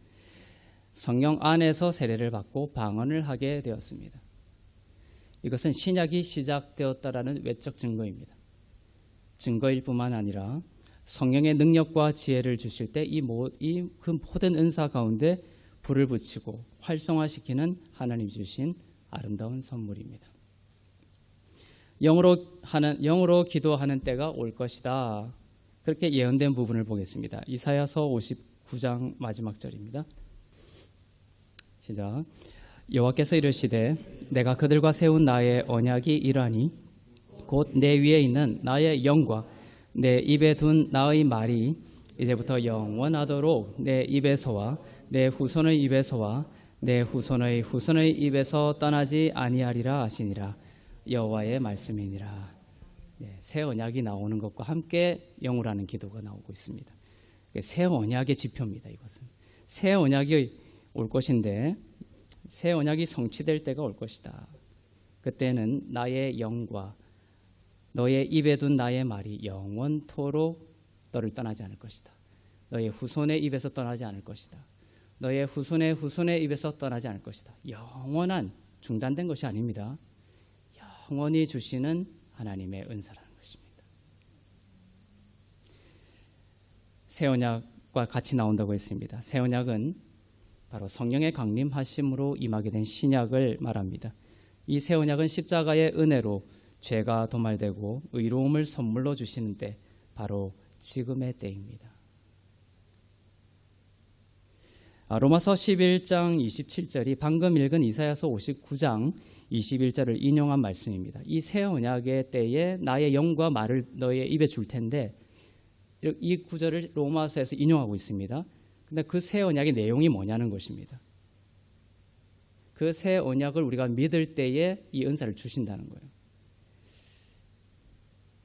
성령 안에서 세례를 받고 방언을 하게 되었습니다. 이것은 신약이 시작되었다라는 외적 증거입니다. 증거일 뿐만 아니라 성령의 능력과 지혜를 주실 때 그 모든 은사 가운데 불을 붙이고 활성화시키는 하나님 주신 아름다운 선물입니다. 영으로 기도하는 때가 올 것이다. 그렇게 예언된 부분을 보겠습니다. 이사야서 59장 마지막 절입니다. 시작. 여호와께서 이르시되 내가 그들과 세운 나의 언약이 이러하니 곧 내 위에 있는 나의 영과 내 입에 둔 나의 말이 이제부터 영원하도록 내 입에서와 내 후손의 입에서와 내 후손의 후손의 입에서 떠나지 아니하리라 하시니라. 여호와의 말씀이니라. 새 언약이 나오는 것과 함께 영으로 하는 기도가 나오고 있습니다. 새 언약의 지표입니다. 이것은 새 언약이 올 것인데 새 언약이 성취될 때가 올 것이다. 그때는 나의 영과 너의 입에 둔 나의 말이 영원토록 너를 떠나지 않을 것이다. 너의 후손의 입에서 떠나지 않을 것이다. 너의 후손의 후손의 입에서 떠나지 않을 것이다. 영원한 중단된 것이 아닙니다. 영원히 주시는 하나님의 은사라는 것입니다. 새 언약과 같이 나온다고 했습니다. 새 언약은 바로 성령의 강림하심으로 임하게 된 신약을 말합니다. 이 새 언약은 십자가의 은혜로 죄가 도말되고 의로움을 선물로 주시는데 바로 지금의 때입니다. 로마서 11장 27절이 방금 읽은 이사야서 59장 21절을 인용한 말씀입니다. 이 새 언약의 때에 나의 영과 말을 너의 입에 줄 텐데 이 구절을 로마서에서 인용하고 있습니다. 근데 그 새 언약의 내용이 뭐냐는 것입니다. 그 새 언약을 우리가 믿을 때에 이 은사를 주신다는 거예요.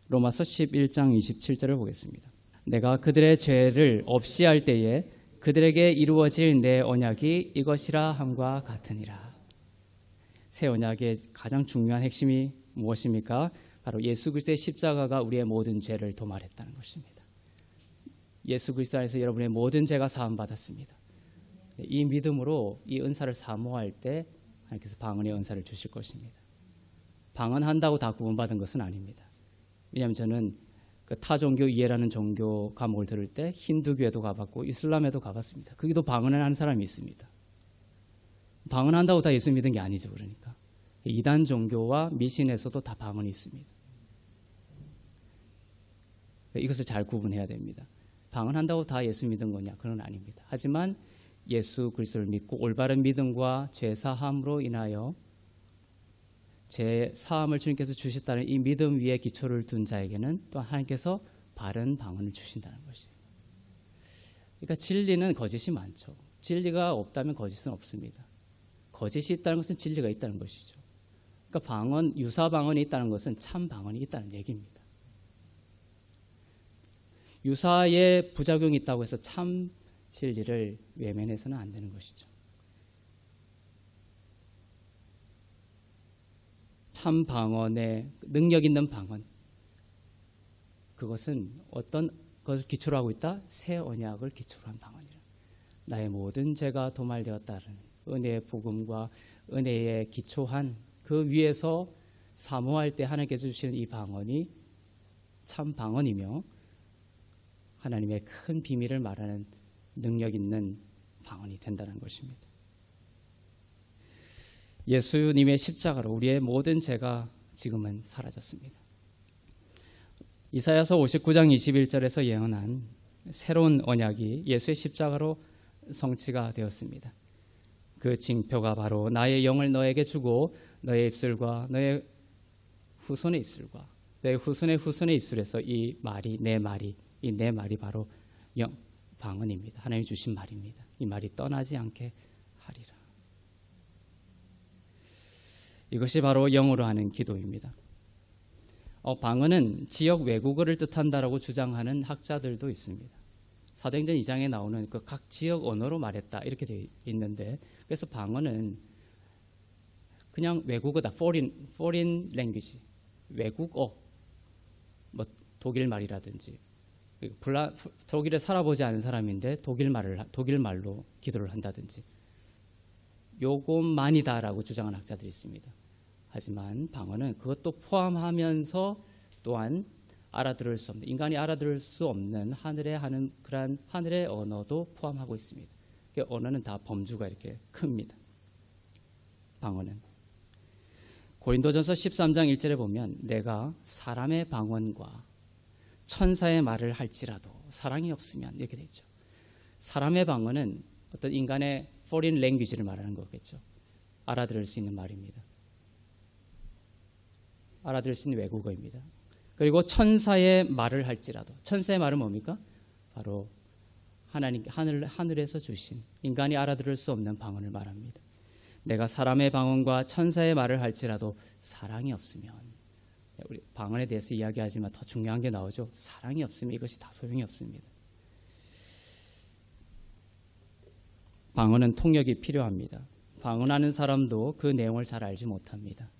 로마서 11장 27절을 보겠습니다. 내가 그들의 죄를 없이 할 때에 그들에게 이루어질 내 언약이 이것이라 함과 같으니라. 새 언약의 가장 중요한 핵심이 무엇입니까? 바로 예수 그리스도의 십자가가 우리의 모든 죄를 도말했다는 것입니다. 예수 그리스도 안에서 여러분의 모든 죄가 사함받았습니다. 이 믿음으로 이 은사를 사모할 때 하나님께서 방언의 은사를 주실 것입니다. 방언한다고 다 구원받은 것은 아닙니다. 왜냐하면 저는 그 타종교 이해라는 종교 과목을 들을 때 힌두교에도 가봤고 이슬람에도 가봤습니다. 거기도 방언을 하는 사람이 있습니다. 방언한다고 다 예수 믿은 게 아니죠. 그러니까 이단 종교와 미신에서도 다 방언이 있습니다. 이것을 잘 구분해야 됩니다. 방언한다고 다 예수 믿은 거냐? 그건 아닙니다. 하지만 예수 그리스도를 믿고 올바른 믿음과 죄 사함으로 인하여 제 사함을 주님께서 주셨다는 이 믿음 위에 기초를 둔 자에게는 또 하나님께서 바른 방언을 주신다는 것이에요. 그러니까 진리는 거짓이 많죠. 진리가 없다면 거짓은 없습니다. 거짓이 있다는 것은 진리가 있다는 것이죠. 그러니까 방언, 유사 방언이 있다는 것은 참 방언이 있다는 얘기입니다. 유사의 부작용이 있다고 해서 참 진리를 외면해서는 안 되는 것이죠. 참 방언의 능력 있는 방언, 그것은 어떤 것을 기초로 하고 있다? 새 언약을 기초로 한 방언이라. 나의 모든 죄가 도말되었다는 은혜의 복음과 은혜에 기초한 그 위에서 사모할 때 하나님께서 주시는 이 방언이 참 방언이며 하나님의 큰 비밀을 말하는 능력 있는 방언이 된다는 것입니다. 예수님의 십자가로 우리의 모든 죄가 지금은 사라졌습니다. 이사야서 59장 21절에서 예언한 새로운 언약이 예수의 십자가로 성취가 되었습니다. 그 징표가 바로 나의 영을 너에게 주고 너의 입술과 너의 후손의 입술과 너의 후손의 후손의 입술에서 이 내 말이 바로 방언입니다. 하나님이 주신 말입니다. 이 말이 떠나지 않게 하리라. 이것이 바로 영어로 하는 기도입니다. 방언은 지역 외국어를 뜻한다라고 주장하는 학자들도 있습니다. 사도행전 2장에 나오는 그 각 지역 언어로 말했다 이렇게 되어 있는데, 그래서 방언은 그냥 외국어다, foreign language, 외국어, 뭐 독일 말이라든지, 독일에 살아보지 않은 사람인데 독일 말로 기도를 한다든지, 요것만이다라고 주장하는 학자들이 있습니다. 하지만 방언은 그것도 포함하면서 또한 알아들을 수 없는, 인간이 알아들을 수 없는 하늘에 하는 그러한 하늘의 언어도 포함하고 있습니다. 언어는 다 범주가 이렇게 큽니다. 방언은 고린도전서 13장 1절에 보면 내가 사람의 방언과 천사의 말을 할지라도 사랑이 없으면, 이렇게 되어 있죠. 사람의 방언은 어떤 인간의 foreign language를 말하는 거겠죠. 알아들을 수 있는 말입니다. 알아들을 수 있는 외국어입니다. 그리고 천사의 말을 할지라도, 천사의 말은 뭡니까? 바로 하나님 하늘에서 주신 인간이 알아들을 수 없는 방언을 말합니다. 내가 사람의 방언과 천사의 말을 할지라도 사랑이 없으면, 우리 방언에 대해서 이야기하지만 더 중요한 게 나오죠. 사랑이 없으면 이것이 다 소용이 없습니다. 방언은 통역이 필요합니다. 방언하는 사람도 그 내용을 잘 알지 못합니다.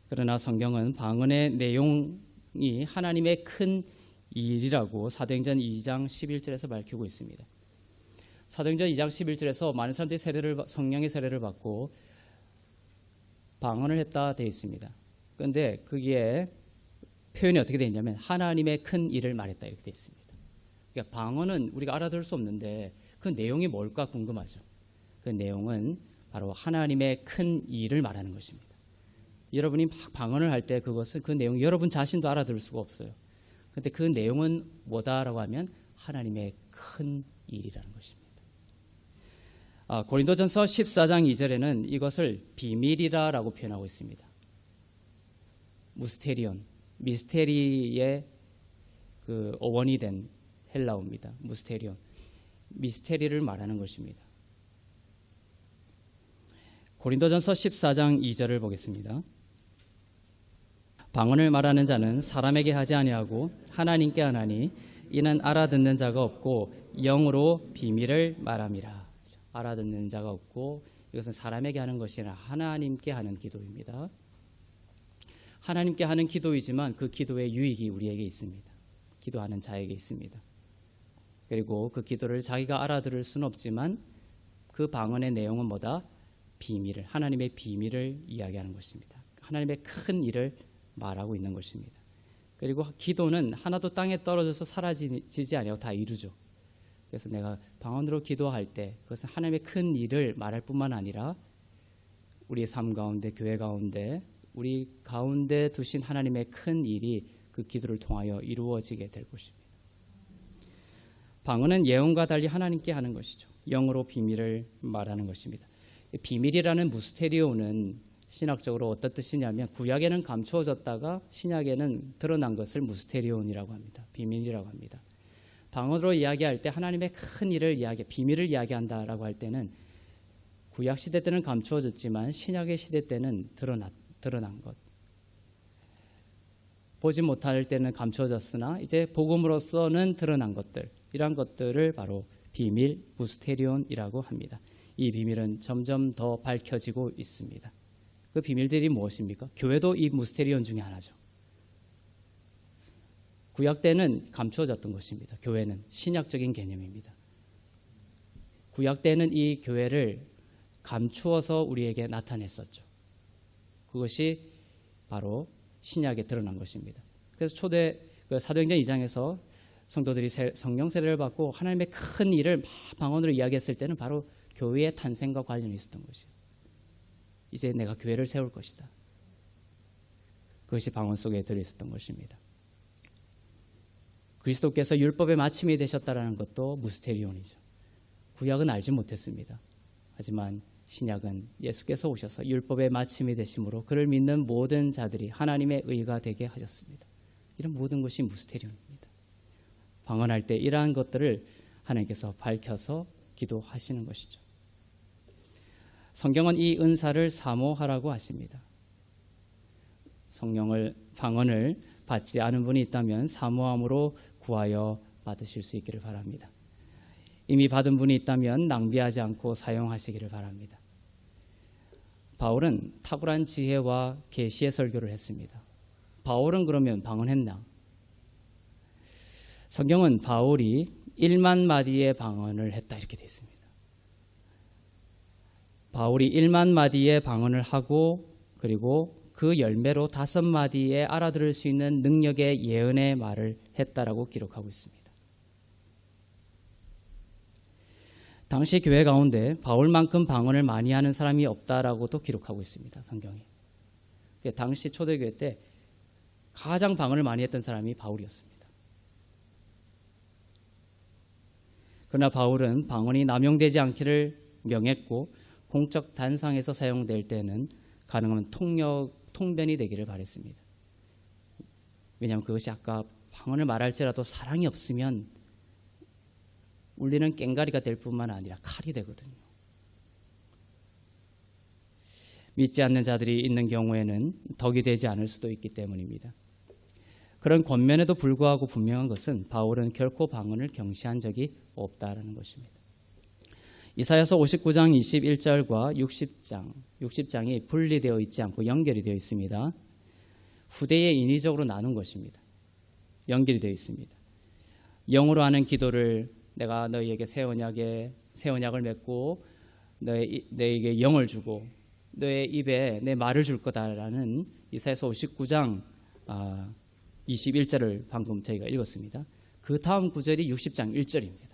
그러나 성경은 방언의 내용이 하나님의 큰 일이라고 사도행전 2장 11절에서 밝히고 있습니다. 사도행전 2장 11절에서 많은 사람들이 성령의 세례를 받고 방언을 했다 되어 있습니다. 그런데 그게 표현이 어떻게 되어 있냐면 하나님의 큰 일을 말했다 이렇게 되어 있습니다. 그러니까 방언은 우리가 알아들을 수 없는데 그 내용이 뭘까 궁금하죠. 그 내용은 바로 하나님의 큰 일을 말하는 것입니다. 여러분이 막 방언을 할 때 그것은 그 내용 여러분 자신도 알아들을 수가 없어요. 그런데 그 내용은 뭐다라고 하면 하나님의 큰 일이라는 것입니다. 고린도전서 14장 2절에는 이것을 비밀이라고 표현하고 있습니다. 무스테리온, 미스테리의 그 어원이 된 헬라어입니다. 무스테리온, 미스테리를 말하는 것입니다. 고린도전서 14장 2절을 보겠습니다. 방언을 말하는 자는 사람에게 하지 아니하고 하나님께 하나니 이는 알아듣는 자가 없고 영으로 비밀을 말함이라. 알아듣는 자가 없고, 이것은 사람에게 하는 것이 아니라 하나님께 하는 기도입니다. 하나님께 하는 기도이지만 그 기도의 유익이 우리에게 있습니다. 기도하는 자에게 있습니다. 그리고 그 기도를 자기가 알아들을 수는 없지만 그 방언의 내용은 뭐다? 비밀을, 하나님의 비밀을 이야기하는 것입니다. 하나님의 큰 일을 말하고 있는 것입니다. 그리고 기도는 하나도 땅에 떨어져서 사라지지 아니하고 다 이루죠. 그래서 내가 방언으로 기도할 때 그것은 하나님의 큰 일을 말할 뿐만 아니라 우리의 삶 가운데, 교회 가운데, 우리 가운데 두신 하나님의 큰 일이 그 기도를 통하여 이루어지게 될 것입니다. 방언은 예언과 달리 하나님께 하는 것이죠. 영으로 비밀을 말하는 것입니다. 비밀이라는 무스테리오는 신학적으로 어떤 뜻이냐면 구약에는 감추어졌다가 신약에는 드러난 것을 무스테리온이라고 합니다. 비밀이라고 합니다. 방언으로 이야기할 때 하나님의 큰 일을 비밀을 이야기한다라고 할 때는 구약 시대 때는 감추어졌지만 신약의 시대 때는 드러난 것. 보지 못할 때는 감추어졌으나 이제 복음으로서는 드러난 것들, 이러한 것들을 바로 비밀, 무스테리온이라고 합니다. 이 비밀은 점점 더 밝혀지고 있습니다. 그 비밀들이 무엇입니까? 교회도 이 무스테리온 중에 하나죠. 구약 때는 감추어졌던 것입니다. 교회는 신약적인 개념입니다. 구약 때는 이 교회를 감추어서 우리에게 나타냈었죠. 그것이 바로 신약에 드러난 것입니다. 그래서 사도행전 2장에서 성도들이 성령 세례를 받고 하나님의 큰 일을 막 방언으로 이야기했을 때는 바로 교회의 탄생과 관련이 있었던 것이에요. 이제 내가 교회를 세울 것이다. 그것이 방언 속에 들어있었던 것입니다. 그리스도께서 율법의 마침이 되셨다라는 것도 무스테리온이죠. 구약은 알지 못했습니다. 하지만 신약은 예수께서 오셔서 율법의 마침이 되심으로 그를 믿는 모든 자들이 하나님의 의가 되게 하셨습니다. 이런 모든 것이 무스테리온입니다. 방언할 때 이러한 것들을 하나님께서 밝혀서 기도하시는 것이죠. 성경은 이 은사를 사모하라고 하십니다. 성령을 방언을 받지 않은 분이 있다면 사모함으로 구하여 받으실 수 있기를 바랍니다. 이미 받은 분이 있다면 낭비하지 않고 사용하시기를 바랍니다. 바울은 탁월한 지혜와 계시의 설교를 했습니다. 바울은 그러면 방언했나? 성경은 바울이 1만 마디의 방언을 했다 이렇게 되어 있습니다. 바울이 1만 마디의 방언을 하고 그리고 그 열매로 5마디에 알아들을 수 있는 능력의 예언의 말을 했다라고 기록하고 있습니다. 당시 교회 가운데 바울만큼 방언을 많이 하는 사람이 없다라고도 기록하고 있습니다. 성경이. 당시 초대교회 때 가장 방언을 많이 했던 사람이 바울이었습니다. 그러나 바울은 방언이 남용되지 않기를 명했고 공적 단상에서 사용될 때는 가능하면 통변이 되기를 바랬습니다. 왜냐하면 그것이 아까 방언을 말할지라도 사랑이 없으면 울리는 꽹가리가 될 뿐만 아니라 칼이 되거든요. 믿지 않는 자들이 있는 경우에는 덕이 되지 않을 수도 있기 때문입니다. 그런 권면에도 불구하고 분명한 것은 바울은 결코 방언을 경시한 적이 없다라는 것입니다. 이사야서 59장 21절과 60장이 분리되어 있지 않고 연결이 되어 있습니다. 후대에 인위적으로 나눈 것입니다. 연결이 되어 있습니다. 영으로 하는 기도를 내가 너희에게 새 언약을 맺고 너에게 영을 주고 너의 입에 내 말을 줄 거다라는 이사야서 59장 21절을 방금 저희가 읽었습니다. 그 다음 구절이 60장 1절입니다.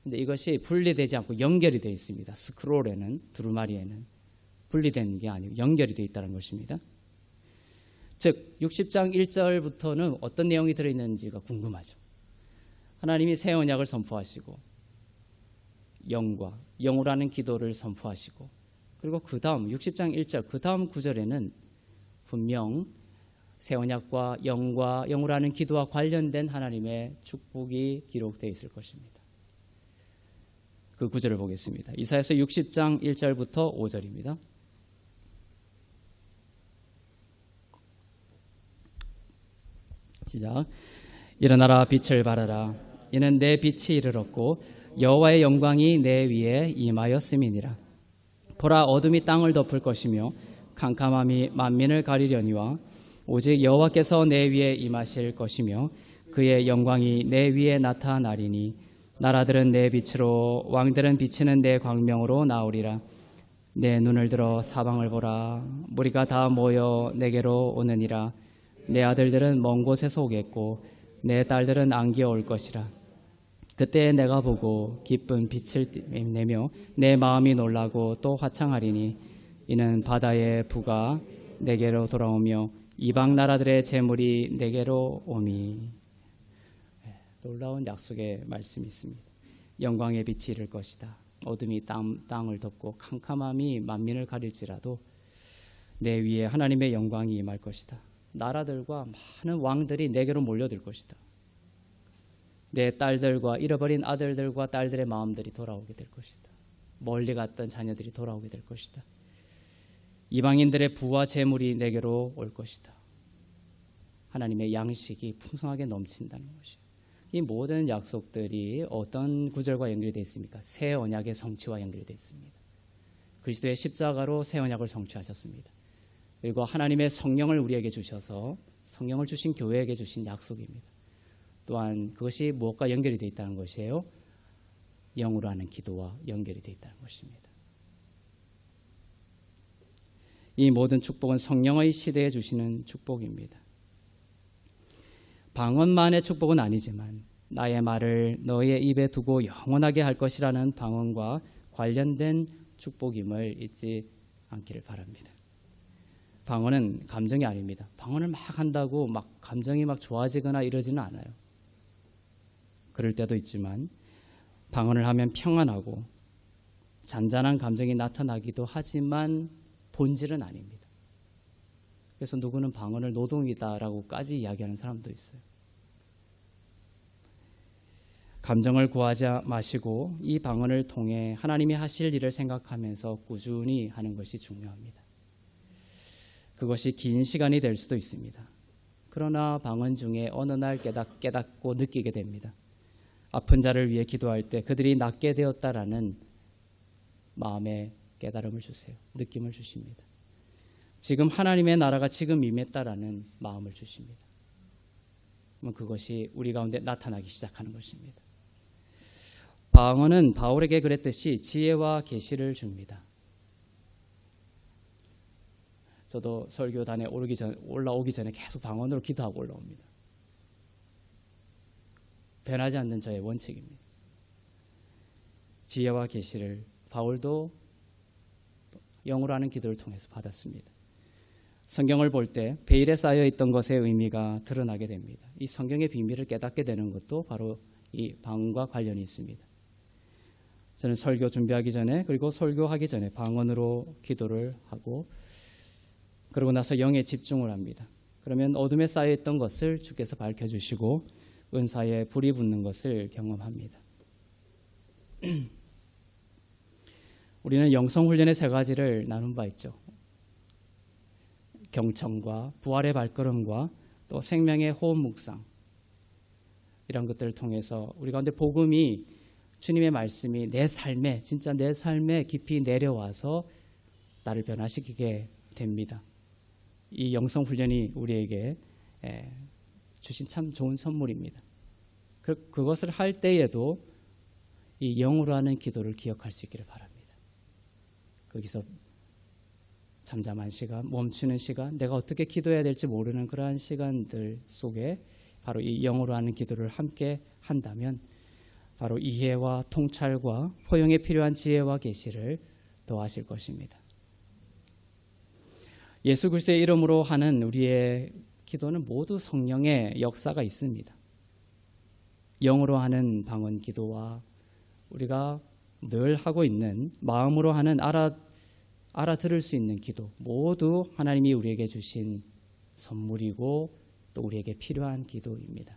근데 이것이 분리되지 않고 연결이 되어 있습니다. 스크롤에는, 두루마리에는 분리된 게 아니고 연결이 되어 있다는 것입니다. 즉 60장 1절부터는 어떤 내용이 들어있는지가 궁금하죠. 하나님이 새 언약을 선포하시고 영으로 하는 기도를 선포하시고 그리고 그 다음 60장 1절 그 다음 구절에는 분명 새 언약과 영으로 하는 기도와 관련된 하나님의 축복이 기록되어 있을 것입니다. 그 구절을 보겠습니다. 이사야서 60장 1절부터 5절입니다. 시작. 일어나라 빛을 발하라. 이는 내 빛이 이르렀고 여호와의 영광이 내 위에 임하였음이니라. 보라 어둠이 땅을 덮을 것이며 캄캄함이 만민을 가리려니와 오직 여호와께서 내 위에 임하실 것이며 그의 영광이 내 위에 나타나리니 나라들은 내 빛으로 왕들은 비치는 내 광명으로 나오리라. 내 눈을 들어 사방을 보라. 무리가 다 모여 내게로 오느니라. 내 아들들은 먼 곳에서 오겠고 내 딸들은 안기어 올 것이라. 그때 내가 보고 기쁜 빛을 내며 내 마음이 놀라고 또 화창하리니 이는 바다의 부가 내게로 돌아오며 이방 나라들의 재물이 내게로 오미. 놀라운 약속의 말씀이 있습니다. 영광의 빛이 이를 것이다. 어둠이 땅을 덮고 캄캄함이 만민을 가릴지라도 내 위에 하나님의 영광이 임할 것이다. 나라들과 많은 왕들이 내게로 몰려들 것이다. 내 딸들과 잃어버린 아들들과 딸들의 마음들이 돌아오게 될 것이다. 멀리 갔던 자녀들이 돌아오게 될 것이다. 이방인들의 부와 재물이 내게로 올 것이다. 하나님의 양식이 풍성하게 넘친다는 것이에요. 이 모든 약속들이 어떤 구절과 연결이 되어 있습니까? 새 언약의 성취와 연결이 되어 있습니다. 그리스도의 십자가로 새 언약을 성취하셨습니다. 그리고 하나님의 성령을 우리에게 주셔서 성령을 주신 교회에게 주신 약속입니다. 또한 그것이 무엇과 연결이 되어 있다는 것이에요? 영으로 하는 기도와 연결이 되어 있다는 것입니다. 이 모든 축복은 성령의 시대에 주시는 축복입니다. 방언만의 축복은 아니지만 나의 말을 너의 입에 두고 영원하게 할 것이라는 방언과 관련된 축복임을 잊지 않기를 바랍니다. 방언은 감정이 아닙니다. 방언을 막 한다고 막 감정이 막 좋아지거나 이러지는 않아요. 그럴 때도 있지만 방언을 하면 평안하고 잔잔한 감정이 나타나기도 하지만 본질은 아닙니다. 그래서 누구는 방언을 노동이다라고까지 이야기하는 사람도 있어요. 감정을 구하지 마시고 이 방언을 통해 하나님이 하실 일을 생각하면서 꾸준히 하는 것이 중요합니다. 그것이 긴 시간이 될 수도 있습니다. 그러나 방언 중에 어느 날 깨닫고 느끼게 됩니다. 아픈 자를 위해 기도할 때 그들이 낫게 되었다라는 마음의 깨달음을 주세요. 느낌을 주십니다. 지금 하나님의 나라가 지금 임했다라는 마음을 주십니다. 그러면 그것이 우리 가운데 나타나기 시작하는 것입니다. 방언은 바울에게 그랬듯이 지혜와 계시를 줍니다. 저도 설교단에 올라오기 전에 계속 방언으로 기도하고 올라옵니다. 변하지 않는 저의 원칙입니다. 지혜와 계시를 바울도 영으로 하는 기도를 통해서 받았습니다. 성경을 볼 때 베일에 쌓여 있던 것의 의미가 드러나게 됩니다. 이 성경의 비밀을 깨닫게 되는 것도 바로 이 방언과 관련이 있습니다. 저는 설교 준비하기 전에 그리고 설교하기 전에 방언으로 기도를 하고 그러고 나서 영에 집중을 합니다. 그러면 어둠에 쌓여 있던 것을 주께서 밝혀주시고 은사에 불이 붙는 것을 경험합니다. 우리는 영성훈련의 세 가지를 나눈 바 있죠. 경청과 부활의 발걸음과 또 생명의 호흡 묵상, 이런 것들을 통해서 우리 가운데 복음이, 주님의 말씀이 내 삶에, 진짜 내 삶에 깊이 내려와서 나를 변화시키게 됩니다. 이 영성훈련이 우리에게 주신 참 좋은 선물입니다. 그것을 할 때에도 이 영으로 하는 기도를 기억할 수 있기를 바랍니다. 거기서 잠잠한 시간, 멈추는 시간, 내가 어떻게 기도해야 될지 모르는 그러한 시간들 속에 바로 이 영으로 하는 기도를 함께 한다면 바로 이해와 통찰과 포용에 필요한 지혜와 계시를 더하실 것입니다. 예수 그리스도의 이름으로 하는 우리의 기도는 모두 성령의 역사가 있습니다. 영으로 하는 방언 기도와 우리가 늘 하고 있는 마음으로 하는 알아들을 수 있는 기도, 모두 하나님이 우리에게 주신 선물이고 또 우리에게 필요한 기도입니다.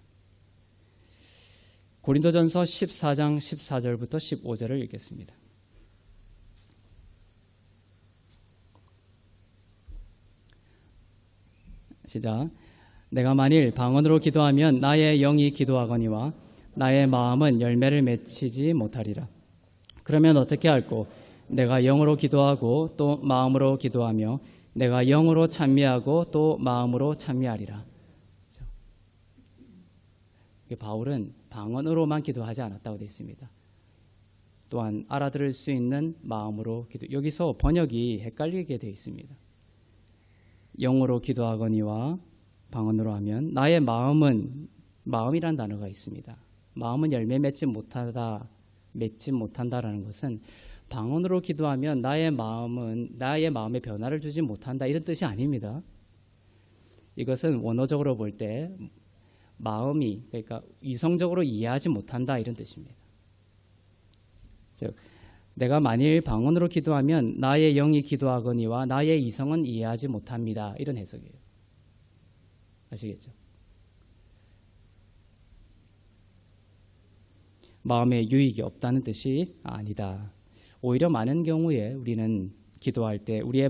고린도전서 14장 14절부터 15절을 읽겠습니다. 시작. 내가 만일 방언으로 기도하면 나의 영이 기도하거니와 나의 마음은 열매를 맺히지 못하리라. 그러면 어떻게 할꼬? 내가 영으로 기도하고 또 마음으로 기도하며 내가 영으로 찬미하고 또 마음으로 찬미하리라. 바울은 방언으로만 기도하지 않았다고 되어 있습니다. 또한 알아들을 수 있는 마음으로 기도. 여기서 번역이 헷갈리게 되어 있습니다. 영으로 기도하거니와 방언으로 하면 나의 마음이라는 단어가 있습니다. 마음은 열매 맺지 못한다라는 것은 방언으로 기도하면 나의 마음에 변화를 주지 못한다, 이런 뜻이 아닙니다. 이것은 원어적으로 볼 때 마음이, 그러니까 이성적으로 이해하지 못한다, 이런 뜻입니다. 즉 내가 만일 방언으로 기도하면 나의 영이 기도하거니와 나의 이성은 이해하지 못합니다, 이런 해석이에요. 아시겠죠? 마음에 유익이 없다는 뜻이 아니다. 오히려 많은 경우에 우리는 기도할 때 도리어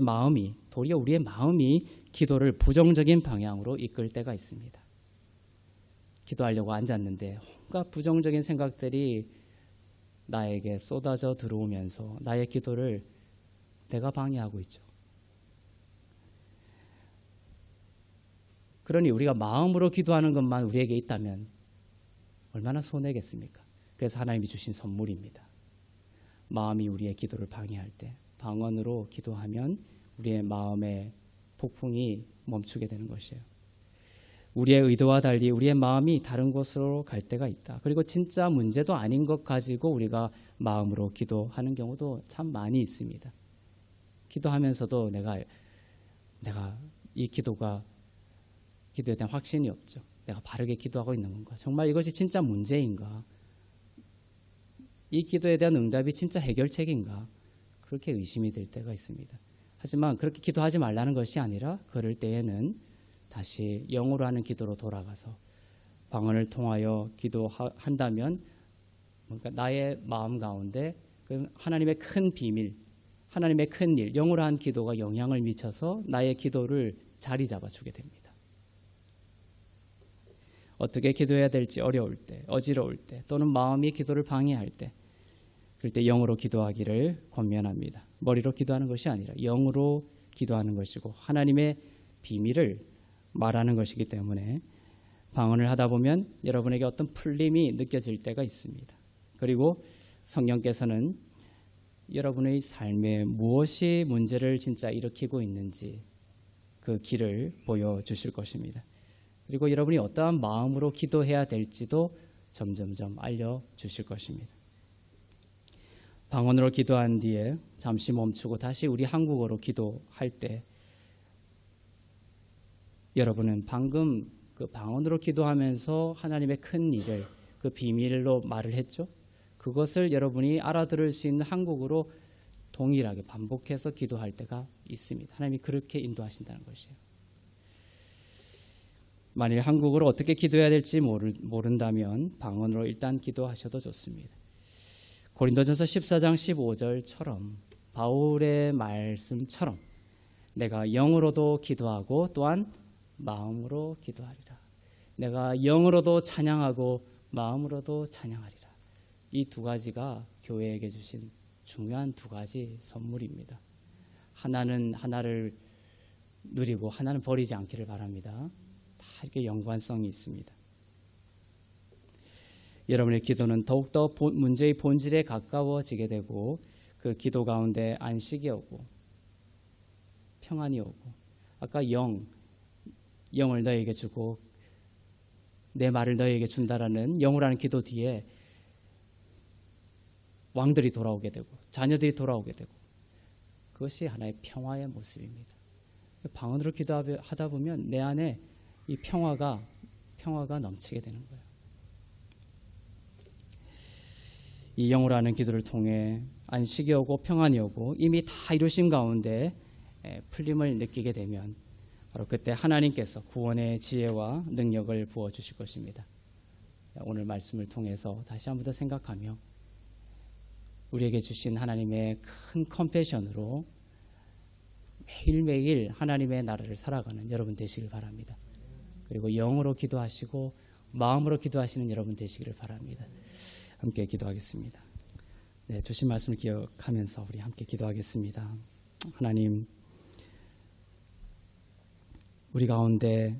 우리의 마음이 기도를 부정적인 방향으로 이끌 때가 있습니다. 기도하려고 앉았는데 온갖 부정적인 생각들이 나에게 쏟아져 들어오면서 나의 기도를 내가 방해하고 있죠. 그러니 우리가 마음으로 기도하는 것만 우리에게 있다면 얼마나 손해겠습니까? 그래서 하나님이 주신 선물입니다. 마음이 우리의 기도를 방해할 때 방언으로 기도하면 우리의 마음의 폭풍이 멈추게 되는 것이에요. 우리의 의도와 달리 우리의 마음이 다른 곳으로 갈 때가 있다. 그리고 진짜 문제도 아닌 것 가지고 우리가 마음으로 기도하는 경우도 참 많이 있습니다. 기도하면서도 내가 이 기도에 대한 확신이 없죠. 내가 바르게 기도하고 있는 건가? 정말 이것이 진짜 문제인가? 이 기도에 대한 응답이 진짜 해결책인가? 그렇게 의심이 들 때가 있습니다. 하지만 그렇게 기도하지 말라는 것이 아니라 그럴 때에는 다시 영으로 하는 기도로 돌아가서 방언을 통하여 기도한다면 그러니까 나의 마음 가운데 하나님의 큰 비밀, 하나님의 큰 일, 영으로 한 기도가 영향을 미쳐서 나의 기도를 자리 잡아주게 됩니다. 어떻게 기도해야 될지 어려울 때, 어지러울 때, 또는 마음이 기도를 방해할 때, 그럴 때 영으로 기도하기를 권면합니다. 머리로 기도하는 것이 아니라 영으로 기도하는 것이고 하나님의 비밀을 말하는 것이기 때문에 방언을 하다 보면 여러분에게 어떤 풀림이 느껴질 때가 있습니다. 그리고 성령께서는 여러분의 삶에 무엇이 문제를 진짜 일으키고 있는지 그 길을 보여주실 것입니다. 그리고 여러분이 어떠한 마음으로 기도해야 될지도 점점점 알려주실 것입니다. 방언으로 기도한 뒤에 잠시 멈추고 다시 우리 한국어로 기도할 때 여러분은 방금 그 방언으로 기도하면서 하나님의 큰 일을 그 비밀로 말을 했죠. 그것을 여러분이 알아들을 수 있는 한국어로 동일하게 반복해서 기도할 때가 있습니다. 하나님이 그렇게 인도하신다는 것이에요. 만일 한국어로 어떻게 기도해야 될지 모른다면 방언으로 일단 기도하셔도 좋습니다. 고린도전서 14장 15절처럼 바울의 말씀처럼 내가 영으로도 기도하고 또한 마음으로 기도하리라. 내가 영으로도 찬양하고 마음으로도 찬양하리라. 이 두 가지가 교회에게 주신 중요한 두 가지 선물입니다. 하나는 하나를 누리고 하나는 버리지 않기를 바랍니다. 다 이렇게 연관성이 있습니다. 여러분의 기도는 더욱더 문제의 본질에 가까워지게 되고 그 기도 가운데 안식이 오고 평안이 오고 아까 영을 너에게 주고 내 말을 너에게 준다라는 영으로 하는 기도 뒤에 왕들이 돌아오게 되고 자녀들이 돌아오게 되고 그것이 하나의 평화의 모습입니다. 방언으로 기도하다 보면 내 안에 이 평화가 넘치게 되는 거예요. 이 영으로 하는 기도를 통해 안식이 오고 평안이 오고 이미 다 이루신 가운데 풀림을 느끼게 되면 바로 그때 하나님께서 구원의 지혜와 능력을 부어주실 것입니다. 오늘 말씀을 통해서 다시 한 번 더 생각하며 우리에게 주신 하나님의 큰 컴패션으로 매일매일 하나님의 나라를 살아가는 여러분 되시길 바랍니다. 그리고 영으로 기도하시고 마음으로 기도하시는 여러분 되시기를 바랍니다. 함께 기도하겠습니다. 네, 주신 말씀을 기억하면서 우리 함께 기도하겠습니다. 하나님, 우리 가운데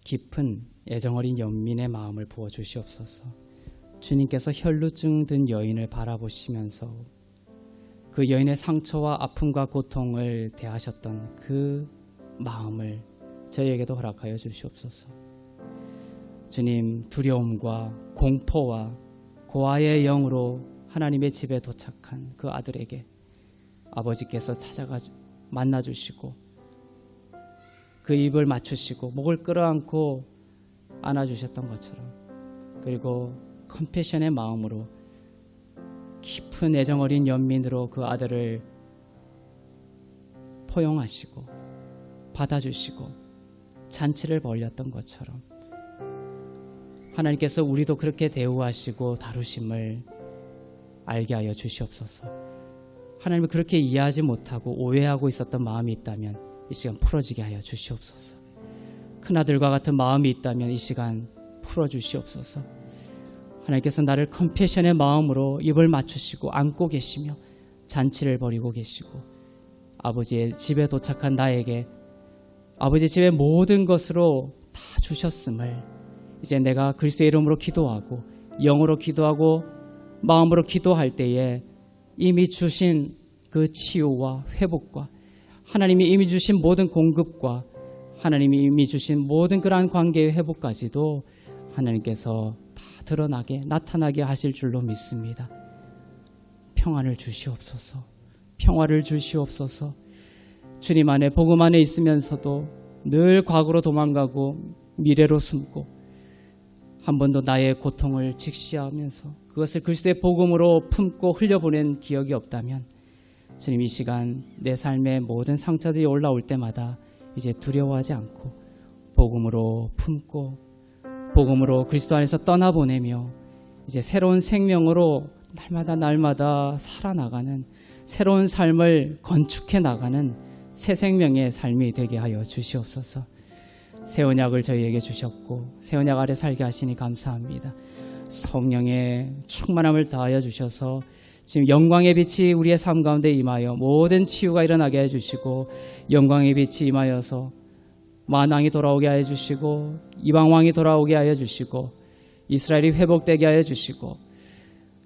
깊은 애정어린 연민의 마음을 부어주시옵소서. 주님께서 혈루증 든 여인을 바라보시면서 그 여인의 상처와 아픔과 고통을 대하셨던 그 마음을 저희에게도 허락하여 주시옵소서. 주님, 두려움과 공포와 고아의 영으로 하나님의 집에 도착한 그 아들에게 아버지께서 찾아가 만나주시고 그 입을 맞추시고 목을 끌어안고 안아주셨던 것처럼, 그리고 컴패션의 마음으로 깊은 애정어린 연민으로 그 아들을 포용하시고 받아주시고 잔치를 벌였던 것처럼 하나님께서 우리도 그렇게 대우하시고 다루심을 알게 하여 주시옵소서. 하나님을 그렇게 이해하지 못하고 오해하고 있었던 마음이 있다면 이 시간 풀어지게 하여 주시옵소서. 큰아들과 같은 마음이 있다면 이 시간 풀어주시옵소서. 하나님께서 나를 컴패션의 마음으로 입을 맞추시고 안고 계시며 잔치를 벌이고 계시고 아버지의 집에 도착한 나에게 아버지 집의 모든 것으로 다 주셨음을 이제 내가 그리스도의 이름으로 기도하고 영으로 기도하고 마음으로 기도할 때에 이미 주신 그 치유와 회복과 하나님이 이미 주신 모든 공급과 하나님이 이미 주신 모든 그러한 관계의 회복까지도 하나님께서 다 드러나게 나타나게 하실 줄로 믿습니다. 평안을 주시옵소서. 평화를 주시옵소서. 주님 안에 복음 안에 있으면서도 늘 과거로 도망가고 미래로 숨고 한 번도 나의 고통을 직시하면서 그것을 그리스도의 복음으로 품고 흘려보낸 기억이 없다면 주님 이 시간 내 삶의 모든 상처들이 올라올 때마다 이제 두려워하지 않고 복음으로 품고 복음으로 그리스도 안에서 떠나보내며 이제 새로운 생명으로 날마다 살아나가는 새로운 삶을 건축해 나가는 새 생명의 삶이 되게 하여 주시옵소서. 새 언약을 저희에게 주셨고 새 언약 아래 살게 하시니 감사합니다. 성령의 충만함을 다하여 주셔서 지금 영광의 빛이 우리의 삶 가운데 임하여 모든 치유가 일어나게 해주시고 영광의 빛이 임하여서 만왕이 돌아오게 하여 주시고 이방왕이 돌아오게 하여 주시고 이스라엘이 회복되게 하여 주시고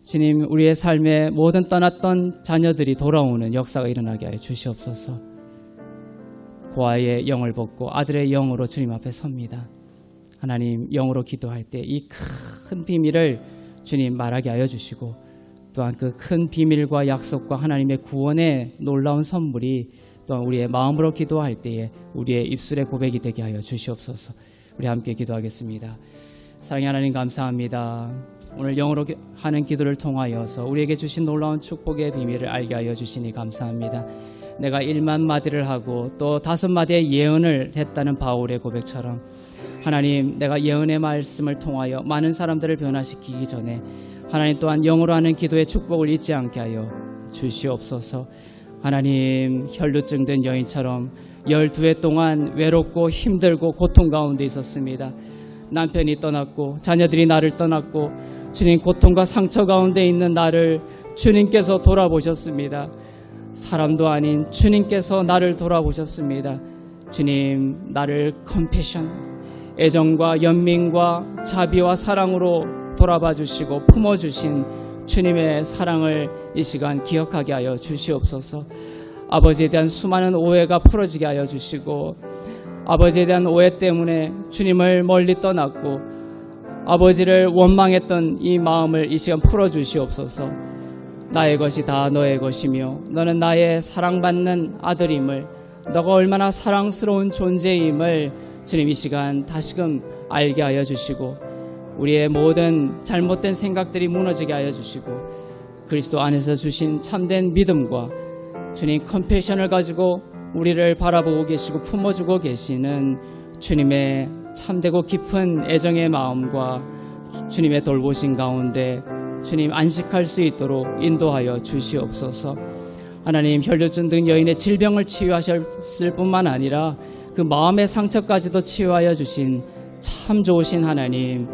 주님 우리의 삶에 모든 떠났던 자녀들이 돌아오는 역사가 일어나게 하여 주시옵소서. 고아의 영을 벗고 아들의 영으로 주님 앞에 섭니다. 하나님 영으로 기도할 때 이 큰 비밀을 주님 말하게 하여 주시고 또한 그 큰 비밀과 약속과 하나님의 구원의 놀라운 선물이 또한 우리의 마음으로 기도할 때에 우리의 입술의 고백이 되게 하여 주시옵소서. 우리 함께 기도하겠습니다. 사랑의 하나님 감사합니다. 오늘 영어로 하는 기도를 통하여서 우리에게 주신 놀라운 축복의 비밀을 알게 하여 주시니 감사합니다. 내가 1만 마디를 하고 또 5마디의 예언을 했다는 바울의 고백처럼 하나님 내가 예언의 말씀을 통하여 많은 사람들을 변화시키기 전에 하나님 또한 영어로 하는 기도의 축복을 잊지 않게 하여 주시옵소서. 하나님 혈루증 된 여인처럼 12해 동안 외롭고 힘들고 고통 가운데 있었습니다. 남편이 떠났고 자녀들이 나를 떠났고 주님 고통과 상처 가운데 있는 나를 주님께서 돌아보셨습니다. 사람도 아닌 주님께서 나를 돌아보셨습니다. 주님 나를 컴패션 애정과 연민과 자비와 사랑으로 돌아봐 주시고 품어주신 주님의 사랑을 이 시간 기억하게 하여 주시옵소서. 아버지에 대한 수많은 오해가 풀어지게 하여 주시고 아버지에 대한 오해 때문에 주님을 멀리 떠났고 아버지를 원망했던 이 마음을 이 시간 풀어주시옵소서. 나의 것이 다 너의 것이며 너는 나의 사랑받는 아들임을 너가 얼마나 사랑스러운 존재임을 주님 이 시간 다시금 알게 하여 주시고 우리의 모든 잘못된 생각들이 무너지게 하여 주시고 그리스도 안에서 주신 참된 믿음과 주님 컴패션을 가지고 우리를 바라보고 계시고 품어주고 계시는 주님의 참되고 깊은 애정의 마음과 주님의 돌보신 가운데 주님 안식할 수 있도록 인도하여 주시옵소서. 하나님 혈루증 등 여인의 질병을 치유하셨을 뿐만 아니라 그 마음의 상처까지도 치유하여 주신 참 좋으신 하나님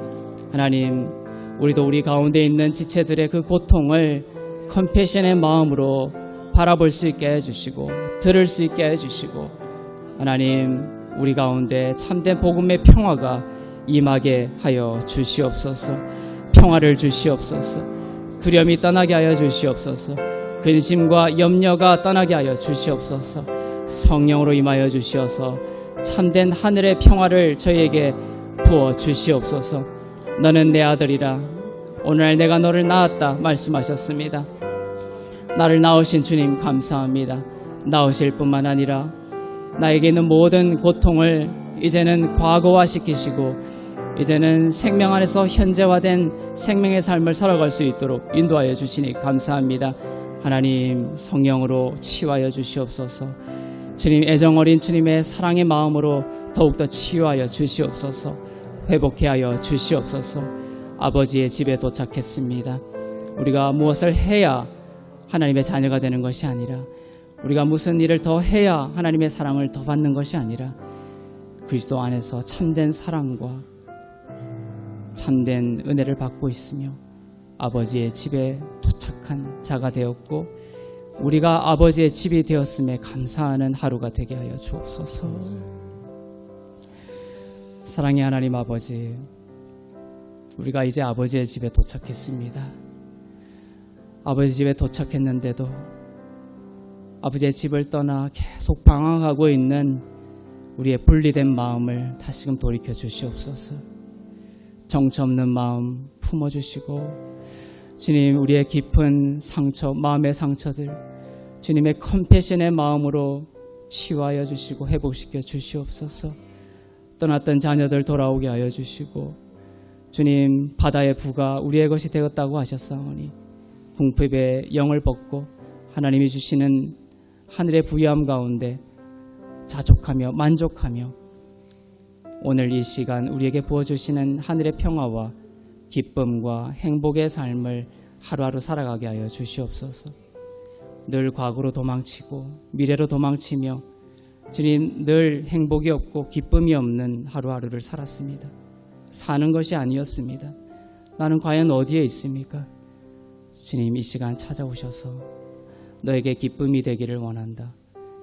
우리도 우리 가운데 있는 지체들의 그 고통을 컴패션의 마음으로 바라볼 수 있게 해주시고 들을 수 있게 해주시고 하나님 우리 가운데 참된 복음의 평화가 임하게 하여 주시옵소서. 평화를 주시옵소서. 두려움이 떠나게 하여 주시옵소서. 근심과 염려가 떠나게 하여 주시옵소서. 성령으로 임하여 주시어서 참된 하늘의 평화를 저희에게 부어 주시옵소서. 너는 내 아들이라 오늘 내가 너를 낳았다 말씀하셨습니다. 나를 낳으신 주님 감사합니다. 낳으실 뿐만 아니라 나에게 있는 모든 고통을 이제는 과거화시키시고 이제는 생명 안에서 현재화된 생명의 삶을 살아갈 수 있도록 인도하여 주시니 감사합니다. 하나님 성령으로 치유하여 주시옵소서. 주님 애정어린 주님의 사랑의 마음으로 더욱더 치유하여 주시옵소서. 회복해 하여 주시옵소서. 아버지의 집에 도착했습니다. 우리가 무엇을 해야 하나님의 자녀가 되는 것이 아니라 우리가 무슨 일을 더 해야 하나님의 사랑을 더 받는 것이 아니라 그리스도 안에서 참된 사랑과 참된 은혜를 받고 있으며 아버지의 집에 도착한 자가 되었고 우리가 아버지의 집이 되었음에 감사하는 하루가 되게 하여 주옵소서. 사랑의 하나님 아버지, 우리가 이제 아버지의 집에 도착했습니다. 아버지 집에 도착했는데도 아버지의 집을 떠나 계속 방황하고 있는 우리의 분리된 마음을 다시금 돌이켜 주시옵소서. 정처 없는 마음 품어주시고 주님 우리의 깊은 상처, 마음의 상처들 주님의 컴패션의 마음으로 치유하여 주시고 회복시켜 주시옵소서. 떠났던 자녀들 돌아오게 하여 주시고 주님, 바다의 부가 우리의 것이 되었다고 하셨사오니 궁핍의 영을 벗고 하나님이 주시는 하늘의 부유함 가운데 자족하며 만족하며 오늘 이 시간 우리에게 부어주시는 하늘의 평화와 기쁨과 행복의 삶을 하루하루 살아가게 하여 주시옵소서. 늘 과거로 도망치고 미래로 도망치며 주님, 늘 행복이 없고 기쁨이 없는 하루하루를 살았습니다. 사는 것이 아니었습니다. 나는 과연 어디에 있습니까? 주님, 이 시간 찾아오셔서 너에게 기쁨이 되기를 원한다.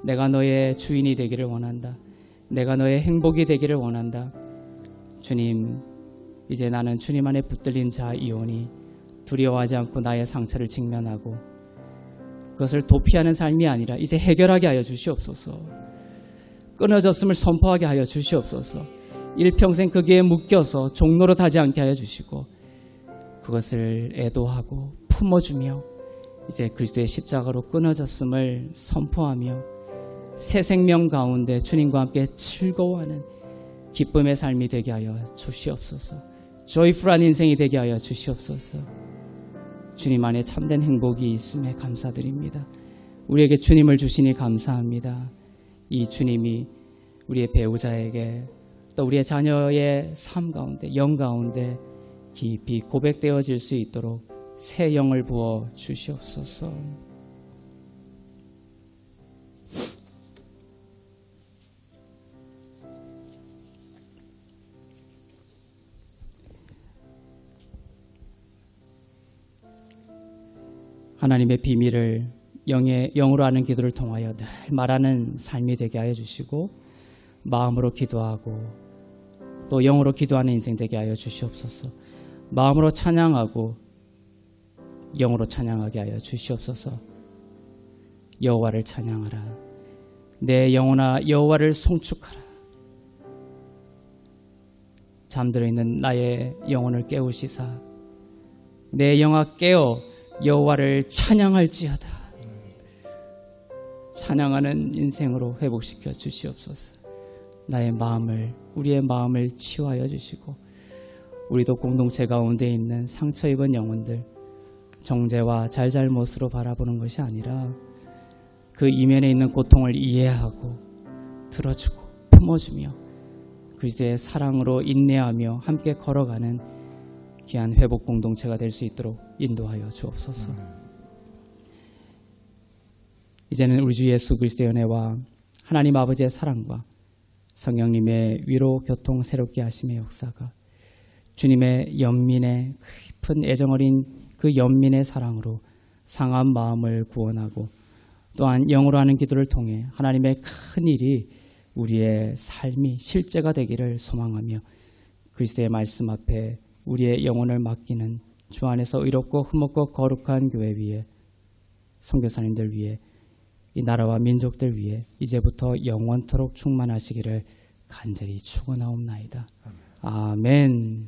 내가 너의 주인이 되기를 원한다. 내가 너의 행복이 되기를 원한다. 주님, 이제 나는 주님 안에 붙들린 자이오니 두려워하지 않고 나의 상처를 직면하고 그것을 도피하는 삶이 아니라 이제 해결하게 하여 주시옵소서. 끊어졌음을 선포하게 하여 주시옵소서. 일평생 거기에 묶여서 종노릇하지 않게 하여 주시고 그것을 애도하고 품어주며 이제 그리스도의 십자가로 끊어졌음을 선포하며 새 생명 가운데 주님과 함께 즐거워하는 기쁨의 삶이 되게 하여 주시옵소서. 조이풀한 인생이 되게 하여 주시옵소서. 주님 안에 참된 행복이 있음에 감사드립니다. 우리에게 주님을 주시니 감사합니다. 이 주님이 우리의 배우자에게 또 우리의 자녀의 삶 가운데 영 가운데 깊이 고백되어질 수 있도록 새 영을 부어 주시옵소서. 하나님의 비밀을 영으로 하는 기도를 통하여 늘 말하는 삶이 되게 하여 주시고 마음으로 기도하고 또 영으로 기도하는 인생 되게 하여 주시옵소서. 마음으로 찬양하고 영으로 찬양하게 하여 주시옵소서. 여호와를 찬양하라. 내 영혼아 여호와를 송축하라. 잠들어 있는 나의 영혼을 깨우시사 내 영아 깨어 여호와를 찬양할지어다. 찬양하는 인생으로 회복시켜 주시옵소서. 나의 마음을 우리의 마음을 치유하여 주시고 우리도 공동체 가운데 있는 상처 입은 영혼들 정죄와 잘잘못으로 바라보는 것이 아니라 그 이면에 있는 고통을 이해하고 들어주고 품어주며 그리스도의 사랑으로 인내하며 함께 걸어가는 귀한 회복 공동체가 될 수 있도록 인도하여 주옵소서. 이제는 우리 주 예수 그리스도의 은혜와 하나님 아버지의 사랑과 성령님의 위로 교통 새롭게 하심의 역사가 주님의 연민의 깊은 애정 어린 그 연민의 사랑으로 상한 마음을 구원하고 또한 영으로 하는 기도를 통해 하나님의 큰 일이 우리의 삶이 실제가 되기를 소망하며 그리스도의 말씀 앞에 우리의 영혼을 맡기는 주 안에서 의롭고 흠없고 거룩한 교회 위에 선교사님들 위에 이 나라와 민족들 위에 이제부터 영원토록 충만하시기를 간절히 축원하옵나이다. 아멘.